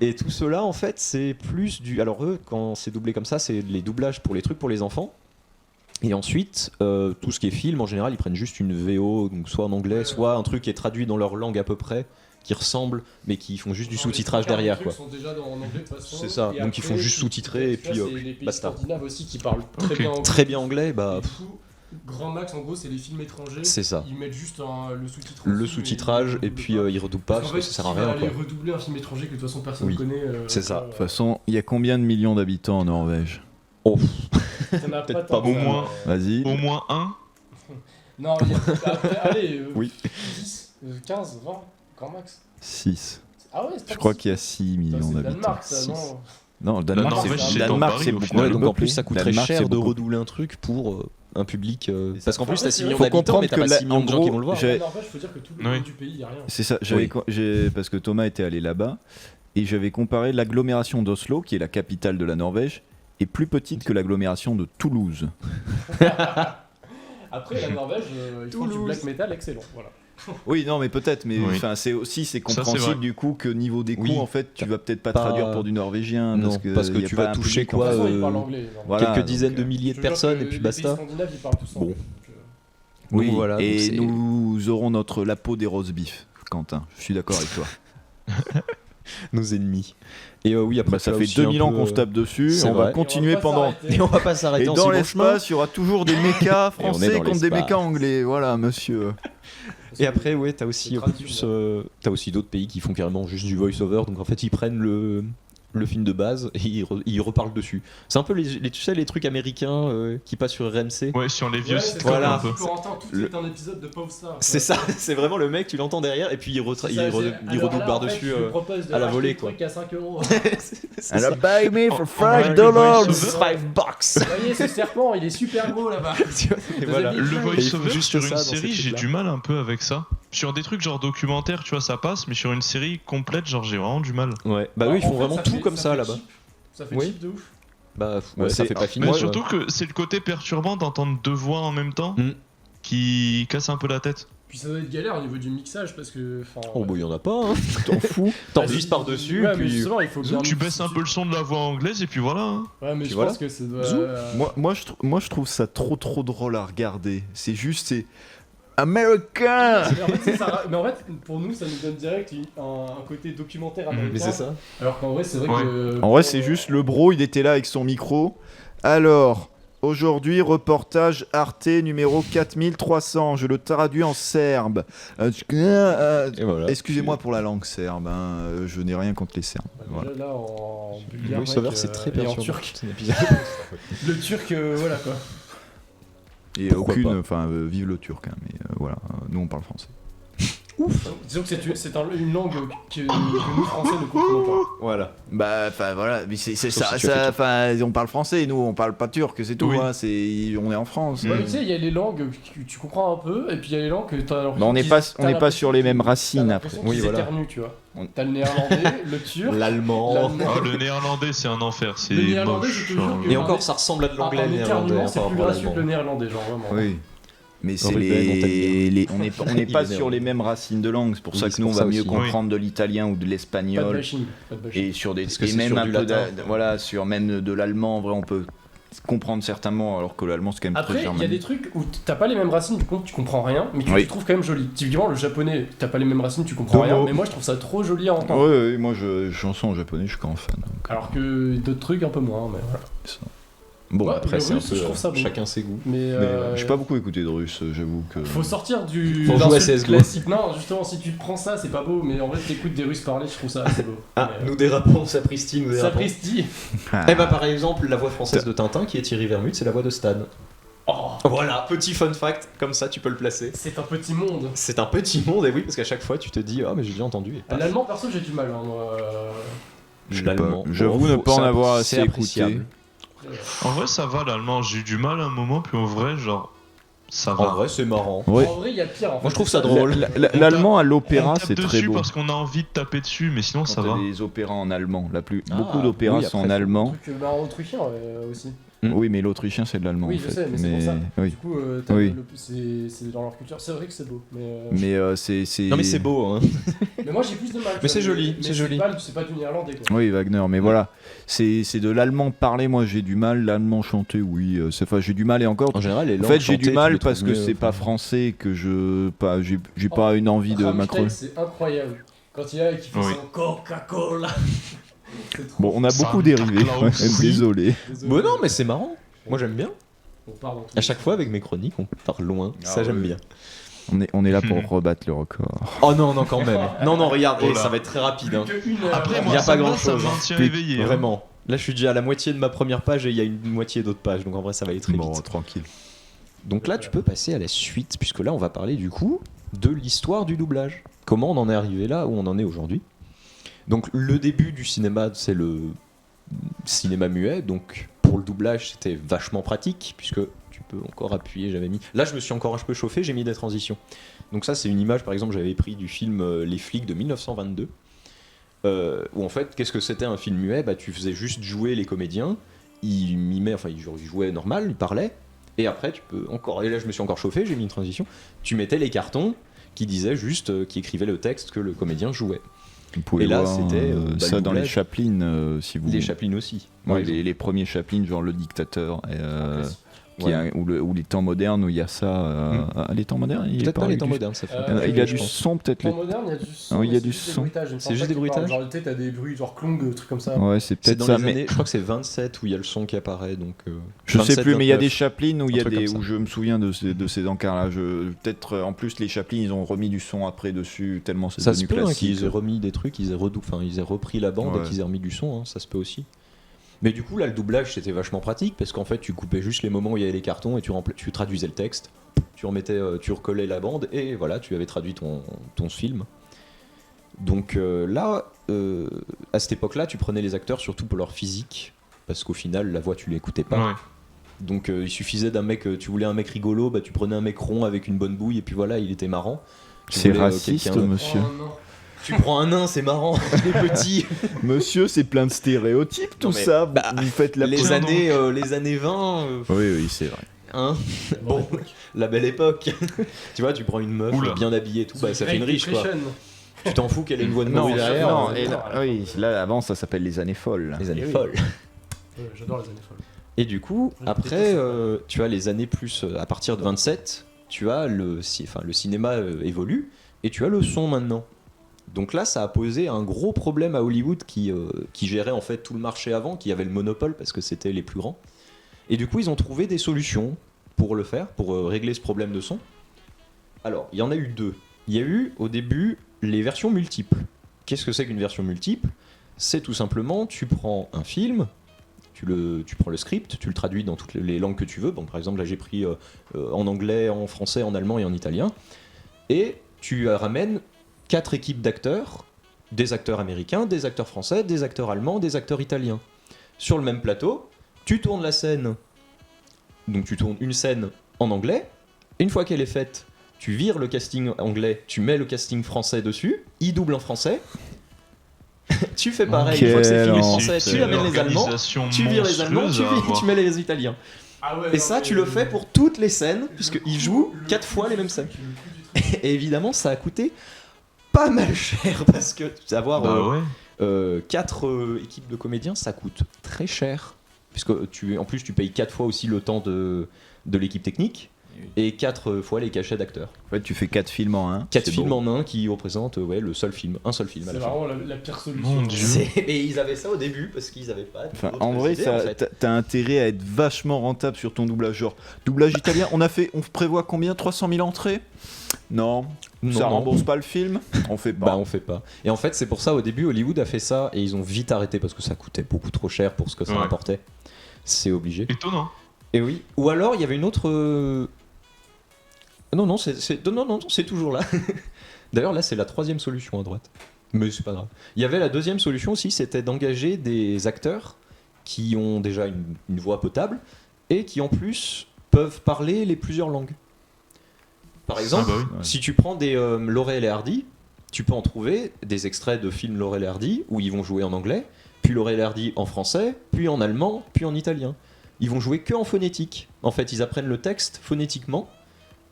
Et tout cela, en fait, c'est plus du... Alors eux, quand c'est doublé comme ça, c'est les doublages pour les trucs pour les enfants. Et ensuite, tout ce qui est film, en général, ils prennent juste une VO, donc soit en anglais, soit un truc qui est traduit dans leur langue à peu près, qui ressemble, mais qui font juste du sous-titrage derrière, quoi. Sont déjà en anglais, de toute façon. C'est ça, Et donc ils après, font juste sous-titrer, et puis c'est les pays basta. scandinaves aussi qui parlent très Ok. bien anglais. Très bien anglais, bah... Et du coup, grand max, en gros, c'est les films étrangers. C'est ça. Ils mettent juste le sous-titre. Le dessus, sous-titrage, mais et puis pas. ils redoublent pas, parce que ça sert à rien, aller quoi. redoubler un film étranger que de toute façon personne Oui, ne connaît. c'est ça. De toute façon, il y a combien de millions d'habitants en Norvège? Oh, peut-être pas au moins. Vas-y. Au moins un. Non, il y a... après, allez, Oui. 10, 15, 20, grand max. 6. Ah ouais, c'est Je pas crois si- qu'il y a 6 Putain, millions c'est le d'habitants. Danemark, ça, non. Non, le Danemark, Norvège, c'est c'est dans Danemark, Paris, c'est au beaucoup. final. ouais, donc en peuplé. plus ça coûterait Danemark, cher c'est de beaucoup. redoubler un truc pour un public. Parce qu'en Enfin, plus, t'as ouais, 6 c'est millions vrai. Faut d'habitants, mais t'as comprendre pas que 6 millions là, de en gens qui gros, vont le voir. j'ai- En Norvège, faut dire que tout le Oui. monde du pays, il y a rien. C'est ça, Oui. parce que Thomas était allé là-bas et j'avais comparé l'agglomération d'Oslo, qui est la capitale de la Norvège, est plus petite que l'agglomération de Toulouse. Après, la Norvège, ils font du Toulouse. black metal excellent. Voilà. Oui, non, mais peut-être, mais Oui. enfin, c'est c'est compréhensible vrai. du coup que niveau des coûts, Oui. en fait, tu vas peut-être pas Pas- traduire pour du norvégien Non, parce que y a tu pas vas un toucher public, en quoi, De toute fait. façon, ils parlent anglais. énormément. Voilà, Quelques donc, dizaines de milliers Je de veux dire personnes, que et puis les basta. pays scandinaves, ils parlent tous Bon. anglais. Oui, Donc voilà, donc et c'est- nous aurons la peau des roast beef, Quentin. Je suis d'accord avec toi. Nos ennemis. Et oui, après, Bah, ça tu as fait aussi 2000 un ans peu, qu'on se tape dessus. c'est On va vrai. continuer Et on va pas pendant. s'arrêter. Et on va pas s'arrêter Et en dans si bon chemin. l'espace, il y aura toujours des mechas Et on est français dans contre des l'espace. mechas anglais. Voilà, monsieur. Et après, ouais, t'as aussi C'est un peu tradition, plus, t'as aussi d'autres pays qui font carrément juste du voice-over. Donc en fait, ils prennent le film de base et ils reparlent dessus. C'est un peu tu sais, les trucs américains qui passent sur RMC. Ouais, sur les vieux Ouais, sitcoms Voilà. un peu. Corentin, tout Le- est un épisode de Pauvre Star. C'est ça, c'est vraiment le mec, tu l'entends derrière et puis il redouble par-dessus à la volée, quoi. Truc à 5 euros. C'est ça. buy me for vrai, le voice-over- 5 bucks. Vous voyez, ce serpent, il est super gros là-bas. Et voilà. Le Et ils font voice-over juste sur ça une dans ces série, j'ai trucs-là. du mal un peu avec ça. Sur des trucs genre documentaires, tu vois, ça passe, mais sur une série complète, genre j'ai vraiment du mal. Ouais, bah eux ils font vraiment tout comme ça là-bas. Ça fait Oui. cheap de ouf. Bah Ouais, ça c'est- fait pas finir. Mais quoi. surtout que c'est le côté perturbant d'entendre deux voix en même temps Mm. qui casse un peu la tête. Puis ça doit être galère au niveau du mixage parce que. Oh bah y en a pas, hein. T'en fous. T'enregistres par-dessus, Ouais, mais puis. justement, il faut bien. Tu baisses un peu le son de la voix anglaise et puis voilà. hein. Ouais, mais Puis je voilà. pense que ça doit. Zou. Moi, je trouve ça trop drôle à regarder. C'est juste, c'est American. Mais en fait, c'est ça. Mais en fait, pour nous, ça nous donne direct un côté documentaire américain. Mais c'est ça. Alors qu'en vrai, c'est vrai Ouais. que. En vrai, c'est juste le bro, il était là avec son micro. Alors, aujourd'hui, reportage Arte numéro 4300. Je le traduis en serbe. Et voilà. Excusez-moi pour la langue serbe. Je n'ai rien contre les Serbes. Bah, Voilà. déjà, là, en bulgare. Le voice-over mec, c'est très et en perturbant. turc. cet épisode. Le turc, voilà quoi. Et Pourquoi aucune, pas. enfin, vive le turc. Hein, mais voilà, nous on parle français. Disons que c'est une langue que nous, Français, ne comprenons pas. Voilà. Bah, enfin voilà, mais c'est Sauf ça. si tu as fait Enfin, on parle français, nous on parle pas turc, c'est tout. Oui. Hein, on est en France. Ouais, mais tu sais, il y a les langues que tu comprends un peu, et puis il y a les langues que t'as l'impression Mais on n'est qu'ils- pas, t'as on n'est pas l'impression sur les qu'ils- mêmes t'as racines après. l'impression Oui, qu'ils voilà. éternuent, tu vois. On- T'as le néerlandais, le turc. L'allemand. Ah, le néerlandais, c'est un enfer. C'est Le néerlandais, moche. je te jure que- Et encore, ça ressemble à de l'anglais, Un le néerlandais. éternuement, hein, c'est par plus rapport à gracieux que le l'allemand. néerlandais, genre vraiment. Oui. Mais c'est Ruben, on t'aime on n'est Il pas est sur néerlandais. les mêmes racines de langue. C'est pour Oui, ça que c'est nous on pour va ça mieux aussi. comprendre de l'italien ou de Pas de l'espagnol. bashing. Pas de bashing. Et sur des Parce que et c'est même sur un du peu latin. voilà, sur même de l'allemand. En vrai, on peut comprendre certains mots alors que l'allemand c'est quand même Après, très il y a germanique. des trucs où t'as pas les mêmes racines, du coup tu comprends rien, mais tu Oui. les trouves quand même jolies. Typiquement, le japonais, t'as pas les mêmes racines, tu comprends Deux rien, mots. mais moi je trouve ça trop joli à entendre. Ouais, moi chanson en japonais, je suis grand fan. donc, Alors que d'autres trucs un peu moins, mais voilà. ça. Bon, Ouais, Après, le c'est un russe, peu je trouve ça bon. chacun ses goûts. Mais j'ai pas beaucoup écouté de russe, j'avoue que. faut sortir du Faut d'un jouer à seul CS:GO. classique. Non, justement, si tu te prends ça, c'est pas beau, mais en vrai, t'écoutes des Russes parler, je trouve ça assez beau. Ah, Mais, nous dérapons, sapristi, nous dérapons. Sapristi. Ah. Eh bah par exemple, la voix française de Tintin, qui est Thierry Vermut, c'est la voix de Stan. Oh, Voilà, petit fun fact, comme ça tu peux le placer. c'est un petit monde. C'est un petit monde, et oui, parce qu'à chaque fois tu te dis, ah mais j'ai déjà entendu. Et paf. L'allemand, perso, j'ai du mal. Hein, moi. Je sais pas. L'allemand. J'avoue Bon, ne pas en c'est avoir c'est assez appréciable. écouté. En vrai, ça va l'allemand. J'ai eu du mal à un moment, puis en vrai, genre, ça va. En vrai, c'est marrant. Ouais. En vrai, il y a pire. En fait. Moi je trouve ça drôle. L'allemand à l'opéra, On tape c'est très dessus beau. parce qu'on a envie de taper dessus, mais sinon ça Quand va. t'as des opéras en allemand, Ah, beaucoup d'opéras oui, sont en après, allemand. Truc, bah, en autrichien aussi. Oui, mais l'autrichien c'est de l'allemand Oui, en je fait. sais, mais c'est pour ça. Oui. Du coup, Oui. c'est dans leur culture. C'est vrai que c'est beau. Mais, Mais c'est. Non mais c'est beau, hein. mais moi, j'ai plus de mal. Mais c'est joli, mais c'est joli. C'est pas du néerlandais, quoi. Oui, Wagner, mais voilà. C'est de l'allemand parlé, moi j'ai du mal. L'allemand chanté, oui. Enfin, j'ai du mal et encore. En général, les En langues fait, j'ai du chantées, tu mal les parce trouves que mieux, c'est pas enfin. français que j'ai Oh, pas une envie de Rammstein, m'accrocher. c'est incroyable. Quand il y a qui fait Oui. son Coca-Cola. C'est trop. Bon, on a Santa beaucoup dérivé. Claus. Ouais, Oui. désolé. Désolé. Bon non mais c'est marrant. Moi j'aime bien. On part dans tous À les chaque fois avec mes chroniques, on part loin. Ah Ça j'aime oui. bien. On est là pour rebattre le record. Oh non non quand même. Non non regarde, Oh là. ça va être très rapide. Hein. sens. Plus qu'une heure. Après, Il moi, y a ça pas me va, grand-chose, ça me hein. maintient Plus- éveillé. hein. Vraiment. Là je suis déjà à la moitié de ma première page et il y a une moitié d'autres pages, donc en vrai ça va aller très Bon, vite. tranquille. Donc là tu peux passer à la suite, puisque là on va parler du coup de l'histoire du doublage. Comment on en est arrivé là où on en est aujourd'hui. Donc le début du cinéma, c'est le cinéma muet, donc pour le doublage c'était vachement pratique, puisque tu peux encore appuyer, j'avais mis. Là, je me suis encore un peu chauffé, j'ai mis des transitions. Donc ça, c'est une image, par exemple, j'avais pris du film Les Flics de 1922, où en fait, qu'est-ce que c'était un film muet ? Bah, tu faisais juste jouer les comédiens, ils mimaient, enfin, ils jouaient normal, ils parlaient, et après, tu peux encore. Et là, je me suis encore chauffé, j'ai mis une transition. Tu mettais les cartons qui disaient juste, qui écrivaient le texte que le comédien jouait. Vous pouvez Et là, voir c'était, ça le dans les doublage. Chaplin, si vous. Les Chaplin aussi. Ouais, par les premiers Chaplin, genre Le Dictateur, Ouais. ou les temps modernes où il y a ça. Les temps modernes, il est Peut-être pas les avec temps du- modernes, ça fait. Il y a je du pense. son peut-être. En moderne, il y a du son. Ah, il y a mais du c'est juste son. des bruitages, il me C'est semble juste pas des qu'il parle. bruitages. Genre, tu sais, t'as des bruits genre clong, trucs comme ça. Ouais, c'est C'est peut-être dans ça. les Mais années, je crois que c'est 27 où il y a le son qui apparaît, donc. je sais 27, plus, mais il y a des 29. Chaplin où il y a truc des comme ça. où je me souviens de ces encarts-là. Peut-être en plus les Chaplin, ils ont remis du son après dessus tellement c'est Ça se devenu peut classique. qu'ils aient remis des trucs, ils aient repris la bande Ouais. et qu'ils aient remis du son, hein, ça se peut aussi. Mais du coup, là, le doublage, c'était vachement pratique parce qu'en fait, tu coupais juste les moments où il y avait les cartons et tu traduisais le texte, tu recollais la bande et voilà, tu avais traduit ton film. Donc là, à cette époque-là, tu prenais les acteurs surtout pour leur physique parce qu'au final, la voix, tu l'écoutais pas. Ouais. Donc il suffisait d'un mec, tu voulais un mec rigolo, bah, tu prenais un mec rond avec une bonne bouille et puis voilà, il était marrant. Tu C'est voulais, raciste, quelqu'un- monsieur. Oh, non. Tu prends un nain, c'est marrant, il est petit. Monsieur, c'est plein de stéréotypes tout Non, mais- ça. bah, Vous faites la les Tiens années 20, Oui, c'est vrai. hein. Bon, la belle époque. Tu vois, tu prends une meuf Oula. bien habillée et tout, bah, ça fait une riche quoi. Depression. Tu t'en fous qu'elle ait une voix de Non, morue derrière. non, hein. et là, oui, là avant ça s'appelle les années folles. Les années Eh oui. folles. Ouais, j'adore les années folles. Et du coup, Je après, déteste tu as les années plus, à partir de 27, tu as le cinéma évolue et tu as le son maintenant. Donc là, ça a posé un gros problème à Hollywood qui gérait en fait tout le marché avant, qui avait le monopole parce que c'était les plus grands. Et du coup, ils ont trouvé des solutions pour le faire, pour régler ce problème de son. Alors, il y en a eu deux. Il y a eu au début les versions multiples. Qu'est-ce que c'est qu'une version multiple ? C'est tout simplement, tu prends un film, tu prends le script, tu le traduis dans toutes les langues que tu veux. Bon, par exemple, là j'ai pris en anglais, en français, en allemand et en italien. Et tu ramènes 4 équipes d'acteurs, des acteurs américains, des acteurs français, des acteurs allemands, des acteurs italiens. Sur le même plateau, tu tournes la scène. Donc tu tournes une scène en anglais. Et une fois qu'elle est faite, tu vires le casting anglais, tu mets le casting français dessus, il double en français. Tu fais pareil, une fois que c'est fini en français, C'est tu une amènes les Allemands, organisation tu vires les Allemands, monstrueuse à avoir. tu mets les Italiens. Ah ouais, Et non, ça, mais- tu le fais pour toutes les scènes, puisqu'ils jouent 4 fois les mêmes scènes. Et évidemment, ça a coûté pas mal cher, parce que avoir Bah ouais. 4 équipes de comédiens, ça coûte très cher. Puisque en plus, tu payes 4 fois aussi le temps de l'équipe technique, et 4 fois les cachets d'acteurs. En fait, tu fais 4 films en un. 4 c'est films beau. en un qui représentent un seul film à C'est la fin. vraiment la pire solution. Mon Dieu. Et ils avaient ça au début parce qu'ils avaient pas. Enfin, d'autres en vrai, idées, en fait. t'as intérêt à être vachement rentable sur ton doublage. Genre, doublage italien, on prévoit combien 300 000 entrées Non, Non, ça non. rembourse pas le film On fait pas. Bah on fait pas. Et en fait c'est pour ça au début Hollywood a fait ça et ils ont vite arrêté parce que ça coûtait beaucoup trop cher pour ce que ça Ouais. rapportait. C'est obligé. Étonnant. Et oui. Ou alors il y avait une autre. Non, c'est toujours là. D'ailleurs là c'est la 3e solution à droite. Mais c'est pas grave. Il y avait la 2e solution aussi, c'était d'engager des acteurs qui ont déjà une voix potable et qui en plus peuvent parler les plusieurs langues. Par exemple, Ah bah oui. Ouais. si tu prends des Laurel et Hardy, tu peux en trouver des extraits de films Laurel et Hardy où ils vont jouer en anglais, puis Laurel et Hardy en français, puis en allemand, puis en italien. Ils vont jouer que en phonétique. En fait, ils apprennent le texte phonétiquement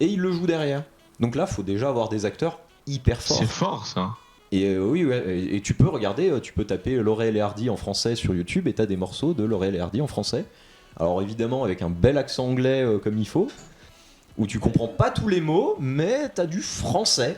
et ils le jouent derrière. Donc là, faut déjà avoir des acteurs hyper forts. C'est fort ça. Et oui, ouais, et tu peux regarder, tu peux taper Laurel et Hardy en français sur YouTube et t'as des morceaux de Laurel et Hardy en français. Alors évidemment avec un bel accent anglais comme il faut, où tu comprends pas tous les mots, mais t'as du français.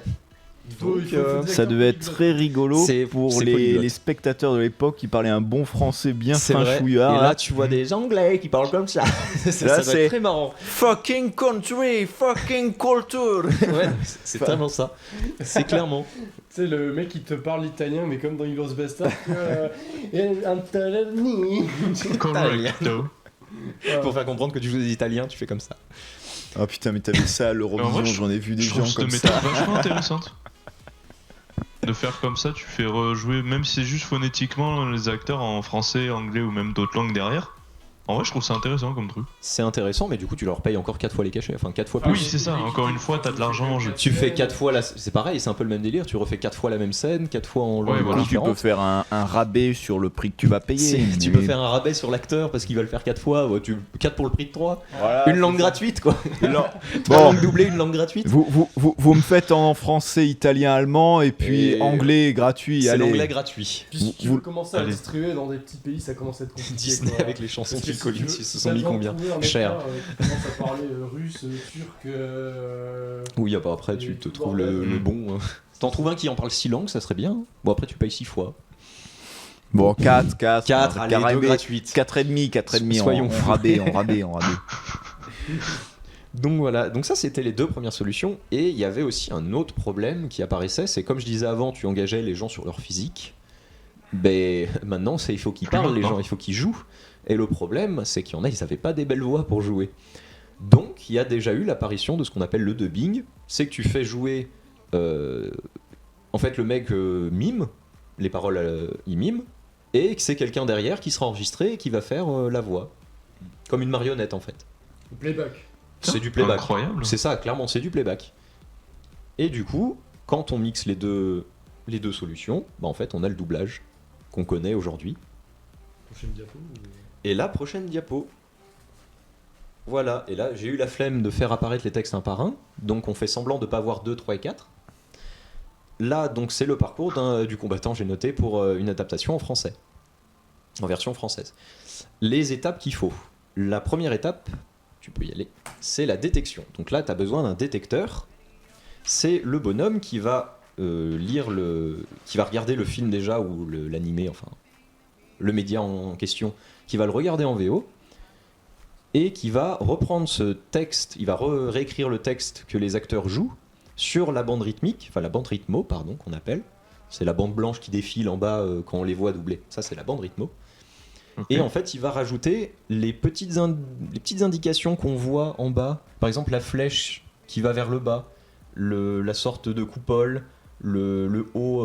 Donc, Ça devait être très rigolo C'est- pour c'est les polyglotte. spectateurs de l'époque qui parlaient un bon français bien c'est vrai. Et franchouillard. là tu vois des anglais qui parlent comme ça. ça Là, doit c'est- être très marrant. Fucking country, fucking culture. Ouais, c'est tellement ça. C'est clairement. Tu sais, le mec il te parle italien, mais comme dans Inglourious Basterds. Antonini. Correcto. Pour faire comprendre que tu joues des Italiens, tu fais comme ça. Oh putain, mais t'avais ça à En l'Eurovision, vrai, j'en ai vu des Je gens trouve cette comme méthode ça. vachement intéressante. De faire comme ça, tu fais rejouer, même si c'est juste phonétiquement, les acteurs en français, anglais ou même d'autres langues derrière. En vrai, je trouve ça intéressant comme truc. C'est intéressant, mais du coup, tu leur payes encore 4 fois les cachets, enfin 4 fois plus. Oui, c'est ça. Encore une fois, t'as de l'argent en jeu. Tu fais 4 fois c'est pareil, c'est un peu le même délire. Tu refais 4 fois la même scène, 4 fois en langue voilà. Tu peux différente. faire un rabais sur le prix que tu vas payer. Tu peux faire un rabais sur l'acteur parce qu'il va le faire 4 fois. 4 pour le prix de 3. Voilà, Une langue gratuite, quoi. Une Bon. langue doublée, une langue gratuite. Vous me faites en français, italien, allemand et puis Et anglais gratuit. C'est allez. l'anglais gratuit. Puis si tu Vous- veux commencer à Allez. distribuer dans des petits pays, ça commence à être compliqué. Disney quoi. avec les chansons Parce que Phil si Collins, tu veux- ils se si sont t'as mis besoin de combien trouver un Cher. mec, qui commence à parler russe, turc. Oui, bah après, tu Et te tout trouves bordel. le bon. T'en trouves un qui en parle 6 langues, ça serait bien. Bon, après, tu payes 6 fois. Bon, 4, 4, allez, 2 gratuites. 4,5, Soyons en fous. rabais. Donc voilà, donc ça c'était les 2 premières solutions. Et il y avait aussi un autre problème qui apparaissait, c'est comme je disais avant, tu engageais les gens sur leur physique. Ben maintenant, il faut qu'ils parlent, les gens, il faut qu'ils jouent. Et le problème, c'est qu'il y en a, ils n'avaient pas des belles voix pour jouer. Donc il y a déjà eu l'apparition de ce qu'on appelle le dubbing. C'est que tu fais jouer... en fait, le mec mime, les paroles, il mime, et que c'est quelqu'un derrière qui sera enregistré et qui va faire la voix. Comme une marionnette, en fait. Le playback. C'est du playback. Incroyable. C'est ça, clairement, c'est du playback. Et du coup, quand on mixe les deux solutions, bah en fait, on a le doublage qu'on connaît aujourd'hui. Prochaine diapo. Et la prochaine diapo. Voilà, et là, j'ai eu la flemme de faire apparaître les textes un par un, donc on fait semblant de ne pas voir 2, 3 et 4. Là, donc, c'est le parcours du combattant, j'ai noté, pour une adaptation en français, en version française. Les étapes qu'il faut. La première étape, tu peux y aller, c'est la détection. Donc là, tu as besoin d'un détecteur. C'est le bonhomme qui va qui va regarder le film déjà, ou l'animé, enfin, le média en question, qui va le regarder en VO, et qui va reprendre ce texte, il va réécrire le texte que les acteurs jouent sur la bande rythmique, enfin la bande rythmo, pardon, qu'on appelle. C'est la bande blanche qui défile en bas quand on les voit doubler. Ça, c'est la bande rythmo. Ok. Et en fait, il va rajouter les petites indications qu'on voit en bas. Par exemple, la flèche qui va vers le bas, la sorte de coupole, le haut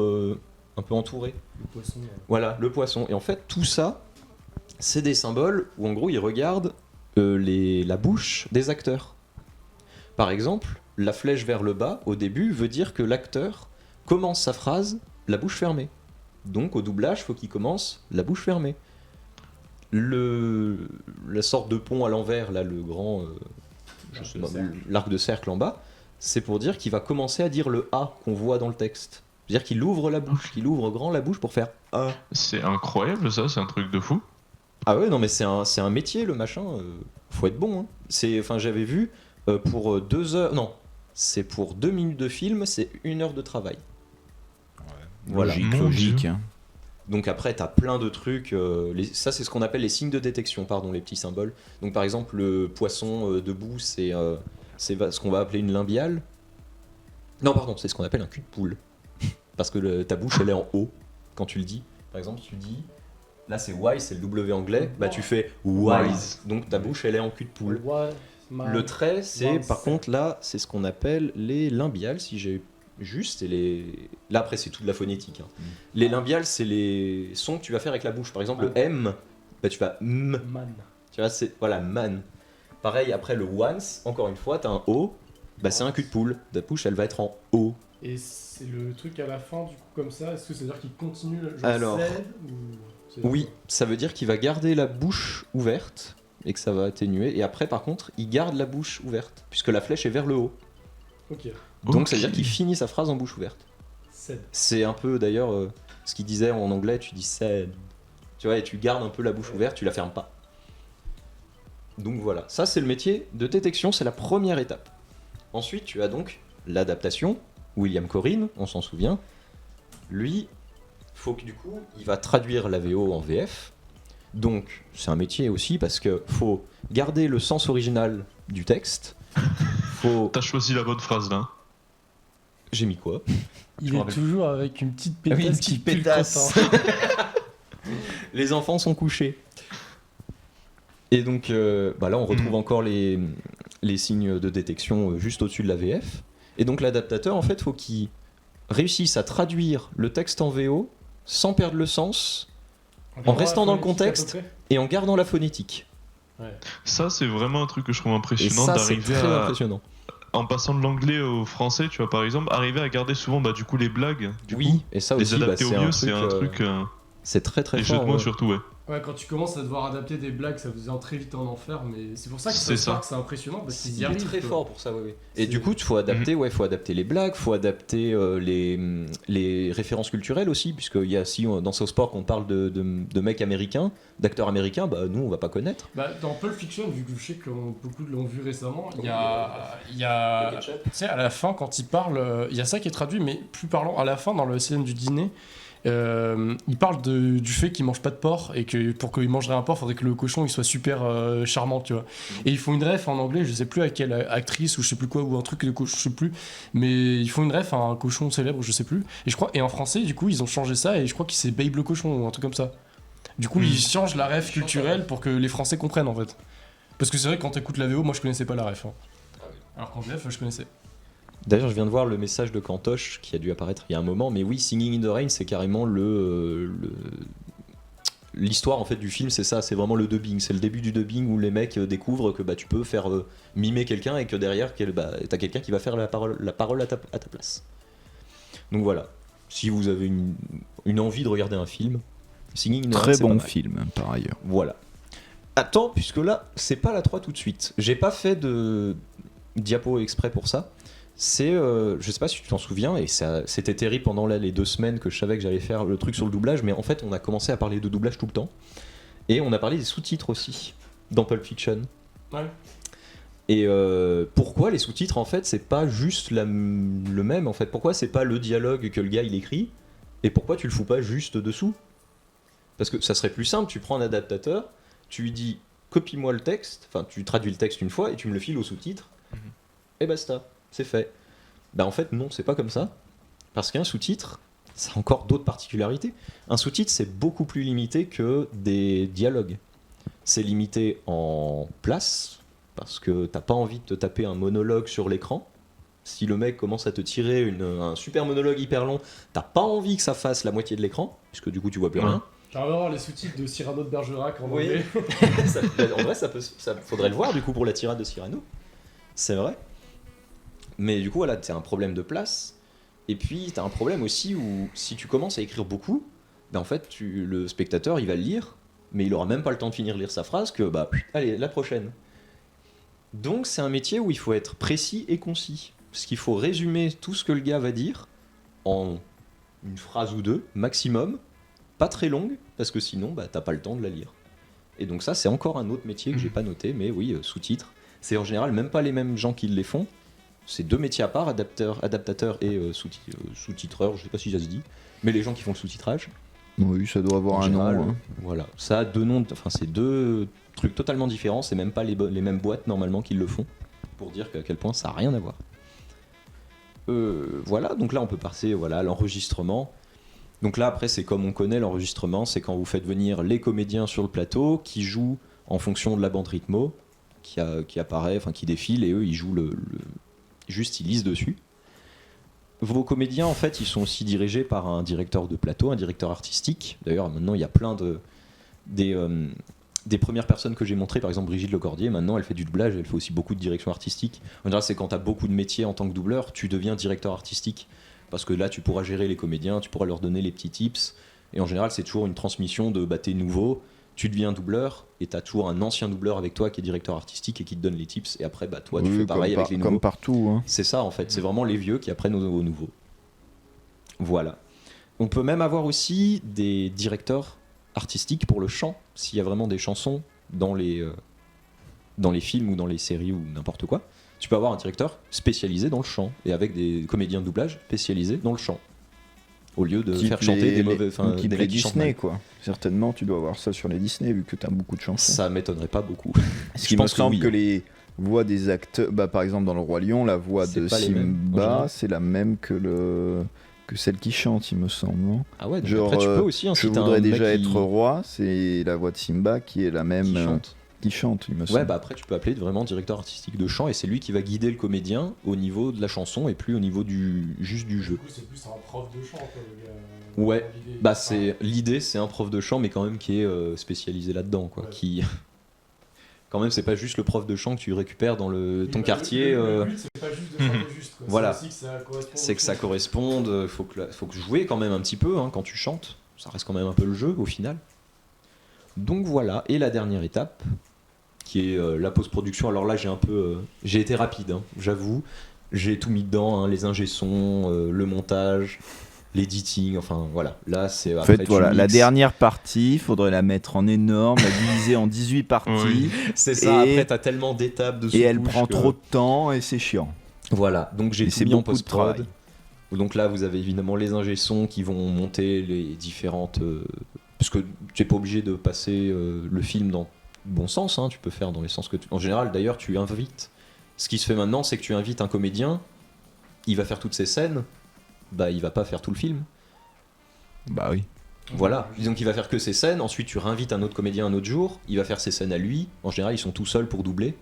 un peu entouré. Le poisson. Voilà, le poisson. Et en fait, tout ça, c'est des symboles où en gros, ils regardent la bouche des acteurs. Par exemple, la flèche vers le bas, au début, veut dire que l'acteur commence sa phrase la bouche fermée. Donc, au doublage, il faut qu'il commence la bouche fermée. La sorte de pont à l'envers, là, le grand... l'arc de cercle en bas, c'est pour dire qu'il va commencer à dire le A qu'on voit dans le texte. C'est-à-dire qu'il ouvre la bouche, qu'il ouvre grand la bouche pour faire A. C'est incroyable ça, c'est un truc de fou. Ah ouais, non mais c'est un métier le machin, faut être bon. Hein. J'avais vu, pour 2 heures, non, c'est pour 2 minutes de film, c'est 1 heure de travail. Voilà. Logique. Hein. Donc après, t'as plein de trucs. Ça, c'est ce qu'on appelle les signes de détection, pardon, les petits symboles. Donc par exemple, le poisson debout, c'est ce qu'on va appeler une limbiale. Non, pardon, c'est ce qu'on appelle un cul de poule. Parce que ta bouche, elle est en haut quand tu le dis. Par exemple, tu dis, là c'est wise, c'est le W anglais, bah tu fais wise. Donc ta bouche, elle est en cul de poule. Le trait, c'est par contre là, c'est ce qu'on appelle les limbiales, si j'ai juste. Là après, c'est toute la phonétique. Hein. Les limbiales, c'est les sons que tu vas faire avec la bouche. Par exemple, le M, bah, tu vas M. Man. Tu vois, c'est voilà, man. Pareil, après le once, encore une fois, t'as un O, bah c'est un cul de poule. Ta bouche, elle va être en O. Et c'est le truc à la fin, du coup, comme ça, est-ce que ça veut dire qu'il continue le Alors, ou... Oui, ça veut dire qu'il va garder la bouche ouverte et que ça va atténuer. Et après, par contre, il garde la bouche ouverte, puisque la flèche est vers le haut. Ok. Donc Ok. ça veut dire qu'il finit sa phrase en bouche ouverte. Cède. C'est un peu d'ailleurs ce qu'il disait en anglais, tu dis said. Tu vois, et tu gardes un peu la bouche ouverte, tu la fermes pas. Donc voilà, ça c'est le métier de détection, c'est la première étape. Ensuite, tu as donc l'adaptation. William Corrin, on s'en souvient. Lui, faut que du coup, il va traduire la VO en VF. Donc, c'est un métier aussi parce que faut garder le sens original du texte. Faut... T'as choisi la bonne phrase là. J'ai mis quoi? Il me est rappelle. toujours avec une petite Ah pétasse oui, une qui petite pue le pétasse. crottin. Les enfants sont couchés. Et donc, là, on retrouve encore les signes de détection juste au-dessus de la VF. Et donc, l'adaptateur, en fait, faut qu'il réussisse à traduire le texte en VO sans perdre le sens en restant dans le contexte et en gardant la phonétique. Ça, c'est vraiment un truc que je trouve Et impressionnant ça, c'est d'arriver très à, impressionnant. en passant de l'anglais au français, tu vois, par exemple, arriver à garder souvent, du coup, les blagues, Oui, et ça les aussi, adapter au mieux, c'est un truc. C'est très très Les jeux fort. de mots Ouais. surtout, ouais. Ouais, quand tu commences à devoir adapter des blagues, ça vous très vite en enfer, mais c'est pour ça que C'est ça. c'est impressionnant parce qu'ils y Il est arrivent. très quoi. fort pour ça, oui. Et C'est- du coup, il faut adapter, faut adapter les blagues, faut adapter les références culturelles aussi, puisqu'il y a si dans South Park on parle de mecs américains, d'acteurs américains, nous on va pas connaître. Bah, dans Pulp Fiction, vu que je sais que beaucoup l'ont vu récemment, il y a tu sais, à la fin, quand il parle, il y a ça qui est traduit, mais plus parlant, à la fin, dans le scène du dîner, il parle du fait qu'il mange pas de porc et que pour qu'il mangerait un porc, il faudrait que le cochon il soit super charmant, tu vois. Et ils font une ref en anglais, je sais plus à quelle actrice ou je sais plus quoi, ou un truc de cochon, je sais plus, mais ils font une ref à un cochon célèbre, je sais plus. Et je crois, et en français, du coup, ils ont changé ça et je crois que c'est Babe le cochon ou un truc comme ça. Du coup, ils changent la ref culturelle pour que les Français comprennent en fait. Parce que c'est vrai que quand t'écoutes la VO, moi je connaissais pas la ref. Hein. Alors qu'en VF, je connaissais. D'ailleurs, je viens de voir le message de Cantoche qui a dû apparaître il y a un moment, mais oui, Singing in the Rain, c'est carrément l'histoire en fait du film, c'est ça, c'est vraiment le dubbing, c'est le début du dubbing où les mecs découvrent que tu peux faire mimer quelqu'un et que derrière t'as quelqu'un qui va faire la parole à ta place. Donc voilà, si vous avez une envie de regarder un film, Singing in the Rain, Très c'est pas bon mal. film, par ailleurs. Voilà. Attends, puisque là, c'est pas la 3 tout de suite. J'ai pas fait de diapo exprès pour ça. C'est, je sais pas si tu t'en souviens, et c'était terrible pendant les 2 semaines que je savais que j'allais faire le truc sur le doublage, mais en fait, on a commencé à parler de doublage tout le temps. Et on a parlé des sous-titres aussi, dans Pulp Fiction. Ouais. Et pourquoi les sous-titres, en fait, c'est pas juste le même, en fait. Pourquoi c'est pas le dialogue que le gars, il écrit, et pourquoi tu le fous pas juste dessous? Parce que ça serait plus simple, tu prends un adaptateur, tu lui dis copie-moi le texte, enfin tu traduis le texte une fois et tu me le files au sous-titre, et basta, c'est fait. En fait non, c'est pas comme ça, parce qu'un sous-titre, ça a encore d'autres particularités. Un sous-titre c'est beaucoup plus limité que des dialogues. C'est limité en place, parce que t'as pas envie de te taper un monologue sur l'écran. Si le mec commence à te tirer un super monologue hyper long, t'as pas envie que ça fasse la moitié de l'écran, puisque du coup tu vois plus rien. J'aimerais voir les sous-titres de Cyrano de Bergerac en Oui. anglais. En vrai, ça faudrait le voir du coup pour la tirade de Cyrano. C'est vrai. Mais du coup, voilà, t'as un problème de place. Et puis, t'as un problème aussi où si tu commences à écrire beaucoup, en fait, le spectateur, il va le lire, mais il aura même pas le temps de finir de lire sa phrase que, allez, la prochaine. Donc, c'est un métier où il faut être précis et concis. Parce qu'il faut résumer tout ce que le gars va dire en une phrase ou deux, maximum. Pas très longue, parce que sinon, t'as pas le temps de la lire. Et donc ça, c'est encore un autre métier que j'ai pas noté, mais oui, sous-titres. C'est en général même pas les mêmes gens qui les font. C'est 2 métiers à part, adaptateur et sous-titreur, je sais pas si ça se dit, mais les gens qui font le sous-titrage. Oui, ça doit avoir En un général, nom. Hein. Voilà, ça a 2 noms, c'est 2 trucs totalement différents, c'est même pas les mêmes boîtes normalement qui le font, pour dire à quel point ça a rien à voir. Voilà, donc là on peut passer à l'enregistrement. Donc là, après, c'est comme on connaît l'enregistrement, c'est quand vous faites venir les comédiens sur le plateau qui jouent en fonction de la bande rythmo qui apparaît, enfin qui défile, et eux, ils jouent juste ils lisent dessus. Vos comédiens, en fait, ils sont aussi dirigés par un directeur de plateau, un directeur artistique. D'ailleurs, maintenant, il y a plein des premières personnes que j'ai montrées, par exemple Brigitte Lecordier, maintenant, elle fait du doublage, elle fait aussi beaucoup de direction artistique. En général, c'est quand tu as beaucoup de métiers en tant que doubleur, tu deviens directeur artistique. Parce que là, tu pourras gérer les comédiens, tu pourras leur donner les petits tips. Et en général, c'est toujours une transmission de t'es nouveau, tu deviens doubleur, et t'as toujours un ancien doubleur avec toi qui est directeur artistique et qui te donne les tips. Et après, toi, tu fais pareil avec les nouveaux. Comme partout. Hein. C'est ça, en fait. C'est vraiment les vieux qui apprennent aux nouveaux. Voilà. On peut même avoir aussi des directeurs artistiques pour le chant. S'il y a vraiment des chansons dans les films ou dans les séries ou n'importe quoi. Tu peux avoir un directeur spécialisé dans le chant et avec des comédiens de doublage spécialisés dans le chant. Au lieu de faire chanter des mauvais. Qui les Disney, quoi. Certainement, tu dois avoir ça sur les Disney vu que tu as beaucoup de chansons. Ça m'étonnerait pas beaucoup. Ce qui me semble que les voix des acteurs. Par exemple, dans Le Roi Lion, la voix de Simba, c'est la même que celle qui chante, il me semble. Non Ah ouais, donc après, tu peux aussi. Je voudrais déjà être roi, c'est la voix de Simba qui est la même. Qui chante, il me semble. Ouais, après tu peux appeler vraiment directeur artistique de chant et c'est lui qui va guider le comédien au niveau de la chanson et plus au niveau juste du jeu. Du coup, c'est plus un prof de chant, quoi, le gars. Ouais, l'idée c'est un prof de chant mais quand même qui est spécialisé là-dedans, quoi. Ouais. Quand même, c'est pas juste le prof de chant que tu récupères dans ton quartier. Le but, c'est pas juste de chanter juste. Quoi. Voilà. C'est aussi que ça corresponde. C'est que ça corresponde. Faut que jouer quand même un petit peu quand tu chantes. Ça reste quand même un peu le jeu au final. Donc voilà. Et la dernière étape, qui est la post-production. Alors là, j'ai été rapide, j'avoue. J'ai tout mis dedans, les ingé-sons, le montage, l'editing, enfin voilà. Là, c'est En après, fait, tu voilà, la mixes. dernière partie, il faudrait la mettre en énorme, la diviser en 18 parties. Oui. C'est ça, Et- après, t'as tellement d'étapes de Et elle sous-couches prend que- trop de temps et c'est chiant. Voilà, donc j'ai Et tout c'est mis en beaucoup de post-prod. travail. Donc là, vous avez évidemment les ingé-sons qui vont monter les différentes... parce que tu n'es pas obligé de passer le film dans le bon sens, tu peux faire dans les sens que tu... En général, d'ailleurs, tu invites... Ce qui se fait maintenant, c'est que tu invites un comédien, il va faire toutes ces scènes, il va pas faire tout le film. Bah oui. Voilà, donc il va faire que ces scènes, ensuite tu réinvites un autre comédien un autre jour, il va faire ses scènes à lui, en général ils sont tout seuls pour doubler,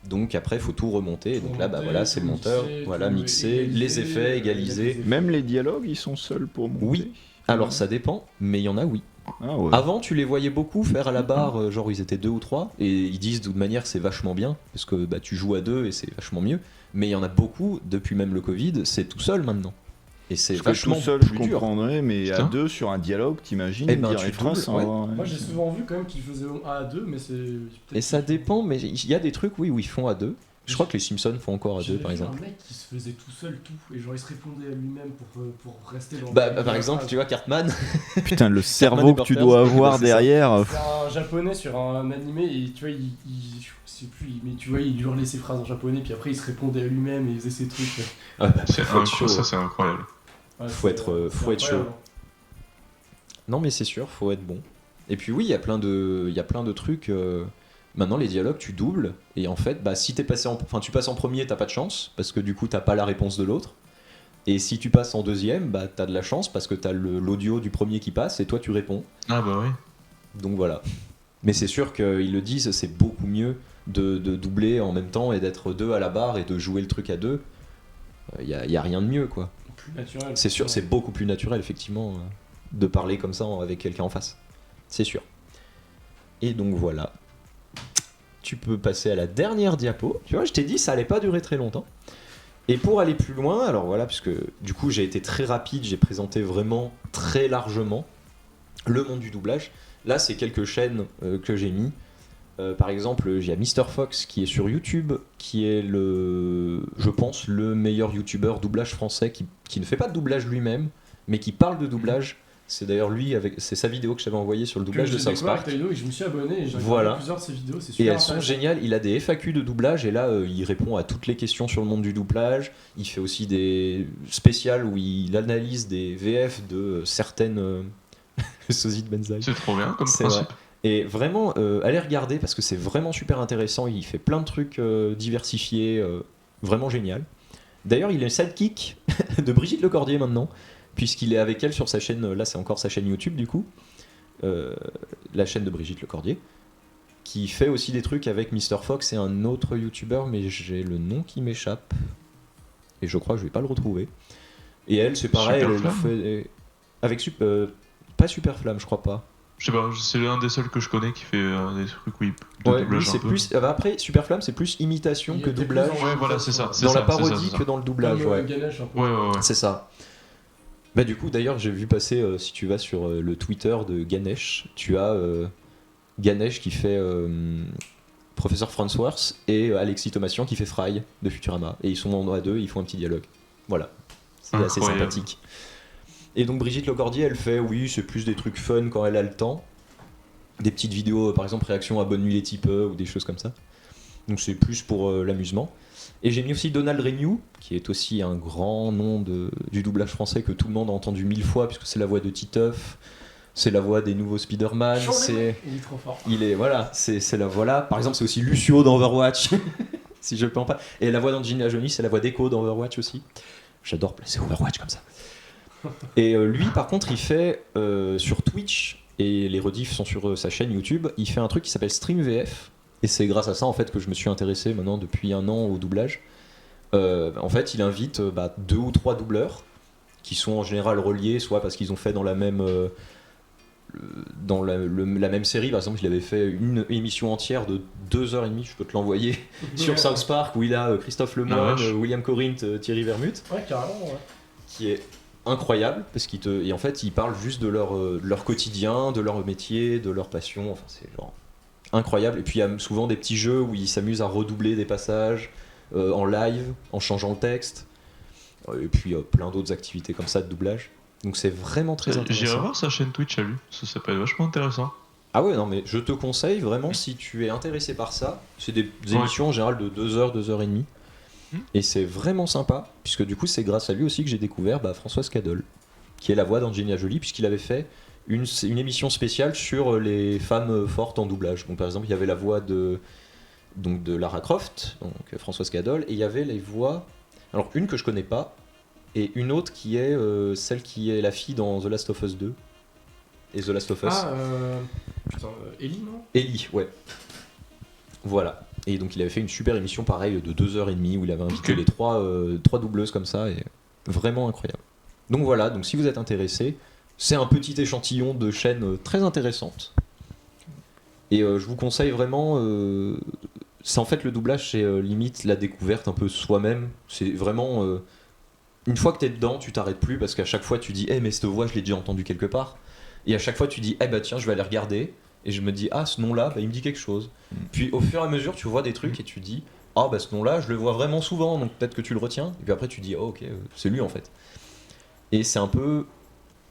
donc après il faut tout remonter, et donc là Remonter, c'est tout le monteur, mixer, voilà, tout mixer, égaliser, les effets, égaliser. Même les dialogues, ils sont seuls pour monter. Oui. Alors ça dépend, mais il y en a oui. Ah ouais. Avant tu les voyais beaucoup faire à la barre, genre ils étaient 2 ou 3, et ils disent de toute manière c'est vachement bien, parce que tu joues à 2 et c'est vachement mieux, mais il y en a beaucoup, depuis même le Covid, c'est tout seul maintenant. Et c'est Parce que vachement tout seul, je plus dur. comprendrais, mais à Putain. deux sur un dialogue, t'imagines, Eh ben, dire tu les phrases doubles, sans- Moi j'ai souvent vu quand même qu'ils faisaient 1 à 2, mais c'est. Et ça dépend, mais il y a des trucs, oui, où ils font à 2. Je crois que les Simpsons font encore à 2, par exemple. Un mec qui se faisait tout seul tout, et genre il se répondait à lui-même pour rester dans. Par exemple, tu vois, Cartman, Putain, le cerveau des que tu Burgers, dois c'est avoir ça. derrière. C'est un japonais sur un animé et tu vois, je sais plus, mais tu vois, il hurlait ses phrases en japonais, puis après il se répondait à lui-même et il faisait ses trucs. faut être chaud. Ça, c'est incroyable. Ouais, Faut être c'est chaud. incroyable. Non, mais c'est sûr, faut être bon. Et puis oui, il y a plein de trucs. Maintenant, les dialogues, tu doubles, et en fait, si tu passes en premier, t'as pas de chance, parce que du coup, t'as pas la réponse de l'autre. Et si tu passes en deuxième, t'as de la chance, parce que t'as l'audio du premier qui passe, et toi, tu réponds. Ah bah oui. Donc voilà. Mais c'est sûr qu'ils le disent, c'est beaucoup mieux de doubler en même temps et d'être 2 à la barre et de jouer le truc à 2. Il y a rien de mieux, quoi. Plus naturel. C'est sûr, Ouais. c'est beaucoup plus naturel, effectivement, de parler comme ça avec quelqu'un en face. C'est sûr. Et donc voilà. Tu peux passer à la dernière diapo. Tu vois, je t'ai dit, ça allait pas durer très longtemps. Et pour aller plus loin, alors voilà, puisque du coup j'ai été très rapide, j'ai présenté vraiment très largement le monde du doublage. Là, c'est quelques chaînes que j'ai mis. Par exemple, il y a Mr. Fox qui est sur YouTube, qui est je pense, le meilleur youtubeur doublage français qui ne fait pas de doublage lui-même, mais qui parle de doublage. C'est d'ailleurs lui, c'est sa vidéo que je t'avais envoyée sur le doublage de South Park. Et je me suis abonné et j'ai Voilà. regardé plusieurs de ses vidéos, c'est Et super elles sont intéressant. géniales. Il a des FAQ de doublage et là, il répond à toutes les questions sur le monde du doublage. Il fait aussi des spéciales où il analyse des VF de certaines sosies de Benzaï. C'est trop bien comme C'est principe. vrai. Et vraiment, allez regarder parce que c'est vraiment super intéressant. Il fait plein de trucs diversifiés, vraiment génial. D'ailleurs, il est sidekick de Brigitte Lecordier maintenant, puisqu'il est avec elle sur sa chaîne. Là, c'est encore sa chaîne YouTube du coup, la chaîne de Brigitte Lecordier, qui fait aussi des trucs avec Mr. Fox et un autre YouTuber, mais j'ai le nom qui m'échappe. Et je crois que je vais pas le retrouver. Et elle, c'est pareil, elle Superflamme fait avec pas Superflamme, je crois pas. Je sais pas, c'est l'un des seuls que je connais qui fait des trucs, oui, de Ouais, lui doublage c'est un peu. plus. Après, Superflamme, c'est plus imitation Il que était doublage. plus en Ouais, voilà, c'est ça. imitation, c'est Dans ça, la c'est ça, parodie c'est ça. que dans le doublage, Comme, ouais. Ganesh, un peu. Ouais, ouais, ouais. C'est ça. Bah, du coup, d'ailleurs, j'ai vu passer, si tu vas sur le Twitter de Ganesh, tu as Ganesh qui fait Professeur Farnsworth et Alexis Thomasian qui fait Fry de Futurama. Et ils sont en A2, ils font un petit dialogue. Voilà. C'est assez Incroyable. sympathique. Et donc, Brigitte Lecordier, elle fait, oui, c'est plus des trucs fun quand elle a le temps. Des petites vidéos, par exemple, réaction à Bonne Nuit les Tipeux ou des choses comme ça. Donc, c'est plus pour l'amusement. Et j'ai mis aussi Donald Renew, qui est aussi un grand nom du doublage français que tout le monde a entendu 1000 fois, puisque c'est la voix de Titeuf, c'est la voix des nouveaux Spider-Man, c'est... Il est trop fort. Voilà, c'est la voix là. Par exemple, c'est aussi Lucio dans Overwatch, si je peux en parler. Et la voix d'Angelina Jolie, c'est la voix d'Echo dans Overwatch aussi. J'adore placer Overwatch comme ça. Et lui, par contre, il fait sur Twitch, et les rediffs sont sur sa chaîne YouTube, il fait un truc qui s'appelle Stream VF. Et c'est grâce à ça en fait que je me suis intéressé maintenant depuis 1 an au doublage. En fait, il invite 2 ou 3 doubleurs qui sont en général reliés, soit parce qu'ils ont fait dans dans la même série, par exemple, il avait fait une émission entière de 2h30, je peux te l'envoyer, sur South Park, où il a Christophe Lemoine, William Corinthe, Thierry Vermut, Ouais, carrément, ouais. qui est incroyable, parce et en fait, ils parlent juste de leur quotidien, de leur métier, de leur passion, enfin, c'est genre incroyable. Et puis, il y a souvent des petits jeux où ils s'amusent à redoubler des passages en live, en changeant le texte, et puis plein d'autres activités comme ça de doublage. Donc c'est vraiment très intéressant. J'irai voir sa chaîne Twitch à lui, ça peut être vachement intéressant. Ah ouais, non mais je te conseille vraiment, si tu es intéressé par ça, c'est des émissions en général de 2h, 2h30, et c'est vraiment sympa, puisque du coup c'est grâce à lui aussi que j'ai découvert Françoise Cadol, qui est la voix d'Angelina Jolie, puisqu'il avait fait une émission spéciale sur les femmes fortes en doublage. Donc par exemple il y avait la voix de Lara Croft, donc Françoise Cadol, et il y avait les voix, alors une que je connais pas, et une autre qui est celle qui est la fille dans The Last of Us 2 et The Last of Us. Putain, Ellie, non? Ellie, ouais. Voilà. Et donc il avait fait une super émission pareil de 2h30 où il avait invité les trois doubleuses comme ça, et vraiment incroyable. Donc voilà, donc si vous êtes intéressé, c'est un petit échantillon de chaînes très intéressantes. Et je vous conseille vraiment, c'est en fait le doublage, c'est limite la découverte un peu soi-même. C'est vraiment... une fois que t'es dedans, tu t'arrêtes plus, parce qu'à chaque fois tu dis mais cette voix je l'ai déjà entendue quelque part, et à chaque fois tu dis tiens je vais aller regarder, et je me dis ce nom là il me dit quelque chose. Puis au fur et à mesure tu vois des trucs et tu dis ce nom là je le vois vraiment souvent, donc peut-être que tu le retiens, et puis après tu dis ok c'est lui en fait. Et c'est un peu,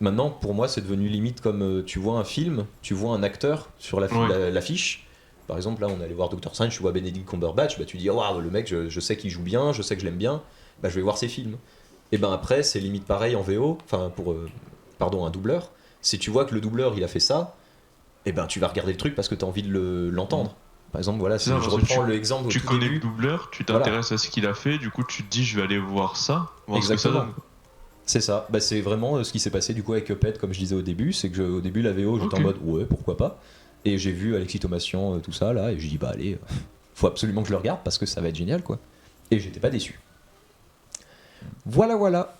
maintenant pour moi c'est devenu limite comme tu vois un film, tu vois un acteur sur l'affiche. Par exemple là on allait voir Doctor Strange, tu vois Benedict Cumberbatch, tu dis waouh le mec je sais qu'il joue bien, je sais que je l'aime bien, je vais voir ses films. Et après c'est limite pareil en VO, enfin pour un doubleur. Si tu vois que le doubleur il a fait ça, tu vas regarder le truc parce que tu as envie de l'entendre. Par exemple voilà, si je reprends l'exemple au tout connais début, le doubleur, tu t'intéresses à ce qu'il a fait, du coup tu te dis je vais aller voir ça, voir exactement. ce que ça donne. C'est ça, c'est vraiment ce qui s'est passé du coup avec Cuphead, comme je disais au début, c'est que au début la VO j'étais en mode ouais pourquoi pas, et j'ai vu Alexis Thomasian tout ça là, et j'ai dit allez, faut absolument que je le regarde parce que ça va être génial quoi, et j'étais pas déçu. Voilà.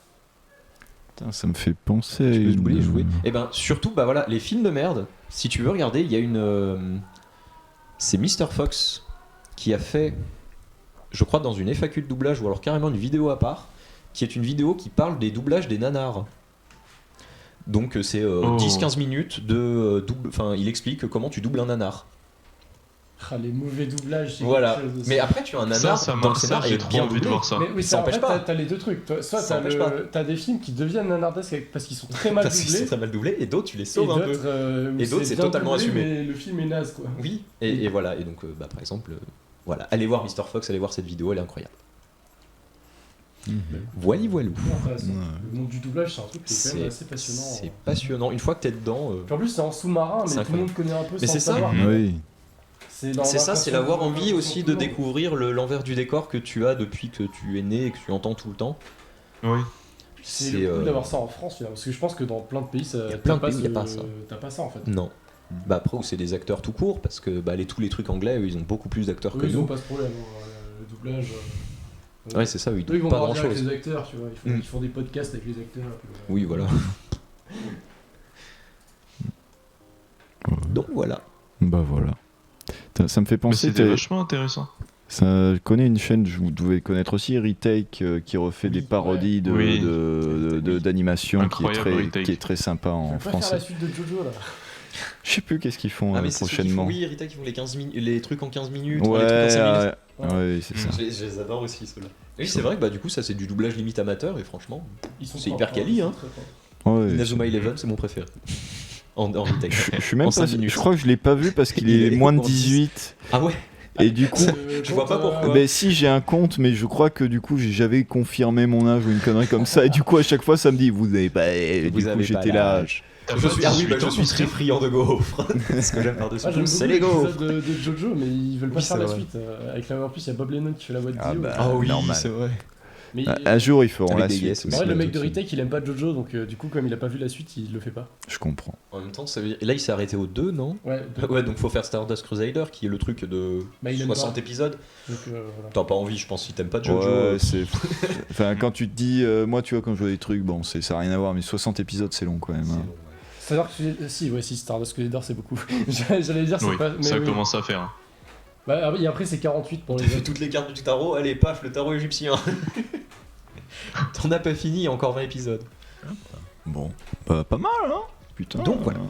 Putain, ça me fait penser. Je voulais jouer. Et surtout, les films de merde, si tu veux regarder, il y a c'est Mr. Fox qui a fait, je crois, dans une FAQ de doublage, ou alors carrément une vidéo à part, qui est une vidéo qui parle des doublages des nanars. Donc c'est 10-15 minutes de double. Enfin, il explique comment tu doubles un nanar. Les mauvais doublages. Voilà. Mais après, tu as un nanar dans le scénario. J'ai trop envie de voir ça. Mais oui, ça empêche pas. T'as les deux trucs. Soit t'as des films qui deviennent nanardesques parce qu'ils sont très mal parce doublés. Qu'ils sont très mal doublés, et d'autres tu les sauves un peu. Et d'autres c'est totalement doublé, assumé. Mais le film est naze quoi. Oui. Et voilà. Et donc par exemple, voilà, allez voir Mr. Fox, allez voir cette vidéo, elle est incroyable. Voilou. Le monde du doublage, c'est un truc qui est quand même assez passionnant. C'est passionnant. Une fois que t'es dedans. Puis en plus, c'est en sous-marin, mais tout le monde connaît un peu. Mais c'est ça. Oui. C'est ça, c'est l'avoir envie aussi de découvrir l'envers du décor que tu as depuis que tu es né et que tu entends tout le temps. Oui. C'est le coup d'avoir ça en France, parce que je pense que dans plein de pays, t'as pas ça. T'as pas ça en fait. Non. Après, où c'est des acteurs tout court, parce que tous les trucs anglais, eux, ils ont beaucoup plus d'acteurs que nous. Ils ont pas ce problème, le doublage. Ouais, c'est ça, ils vont pas grand chose. Avec les acteurs, tu vois, ils font des podcasts avec les acteurs. Oui, voilà. Donc voilà. Voilà. Ça me fait penser. Mais c'était vachement intéressant. Ça connaît une chaîne, vous devez connaître aussi, Retake, qui refait des parodies d'animation, qui est très sympa en français. Faire la suite de Jojo là. Je sais plus qu'est-ce qu'ils font prochainement. Oui, Retake, ils font les trucs en 15 minutes, ouais, les trucs en 5 minutes. Ouais, c'est ça. Je les adore aussi ceux-là. Oui, c'est vrai que du coup ça c'est du doublage limite amateur, et franchement c'est hyper quali hein. Inazuma Eleven c'est mon préféré. En Retake. Je suis même pas, je crois que je l'ai pas vu parce qu'il est moins de 18. Ah ouais. Et du coup, je vois pas pourquoi. Si j'ai un compte, mais je crois que du coup j'avais confirmé mon âge ou une connerie comme ça, et du coup à chaque fois ça me dit vous avez pas. J'étais là. Je suis très friand de gaufres. Ce que j'aime par-dessus tout, c'est les gaufres. De Jojo, mais ils veulent pas faire la suite. En plus, il y a Bob Lennon qui fait la voix de Dio. Ah oui, c'est vrai. Mais un jour ils feront la suite. Le mec de Retake il aime pas Jojo, donc du coup comme il a pas vu la suite il le fait pas. Je comprends. En même temps ça veut dire... là il s'est arrêté au 2 non? Ouais, donc faut faire Stardust Crusader qui est le truc de 60 épisodes. Voilà. T'as pas envie je pense si t'aimes pas Jojo. Ouais, enfin quand tu te dis moi tu vois quand je vois des trucs ça n'a rien à voir mais 60 épisodes c'est long quand même. Stardust si, Stardust Crusader c'est beaucoup. J'allais dire c'est Oui, pas. Mais ça oui. commence à faire. Bah, et après c'est 48 pour T'as les fait autres. toutes les cartes du tarot, allez, paf, le tarot égyptien. T'en as pas fini, encore 20 épisodes. Bon, pas mal, hein. Putain. Donc, voilà.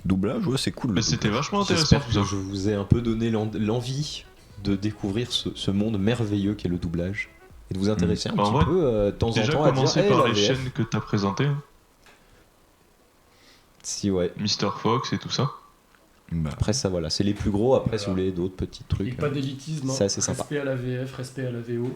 Doublage, ouais, c'est cool. Mais c'était vachement intéressant J'espère tout ça. que je vous ai un peu donné l'envie de découvrir ce monde merveilleux qu'est le doublage et de vous intéresser un En petit vrai, peu de temps en Déjà temps à dire commencer hey, par la les VF. chaînes que t'as présentées, hein. Si ouais. Mr. Fox et tout ça. Bah, Après ça voilà, c'est les plus gros. Après si vous voulez d'autres petits Et trucs. pas d'élitisme. Ça, c'est sympa. Respect à la VF, respect à la VO.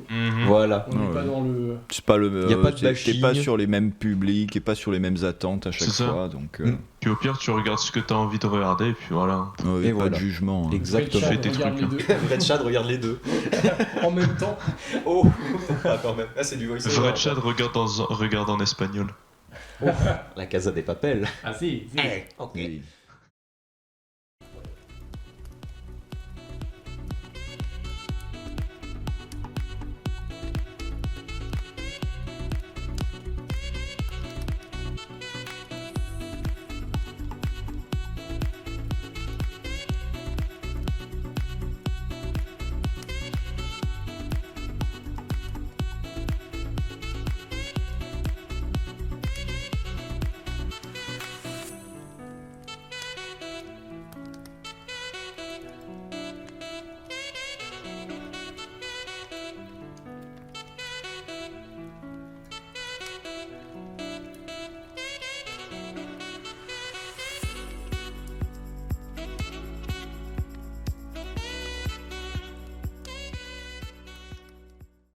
Voilà. On n'est Ouais. pas dans le. c'est pas le. Y a pas de t'es bashing. pas sur les mêmes publics et pas sur les mêmes attentes à chaque C'est ça. fois, donc. Puis au pire, tu regardes ce que t'as envie de regarder, et puis voilà. Ouais, Et pas voilà. de jugement. hein. Exactement. Fais tes Regarde les trucs, deux Red Chad regarde les deux. en même temps. Oh, pas quand même. Ah c'est du voice. Vrai Chad regarde en espagnol. La Casa des Papel. Ah si. Ok. Oui.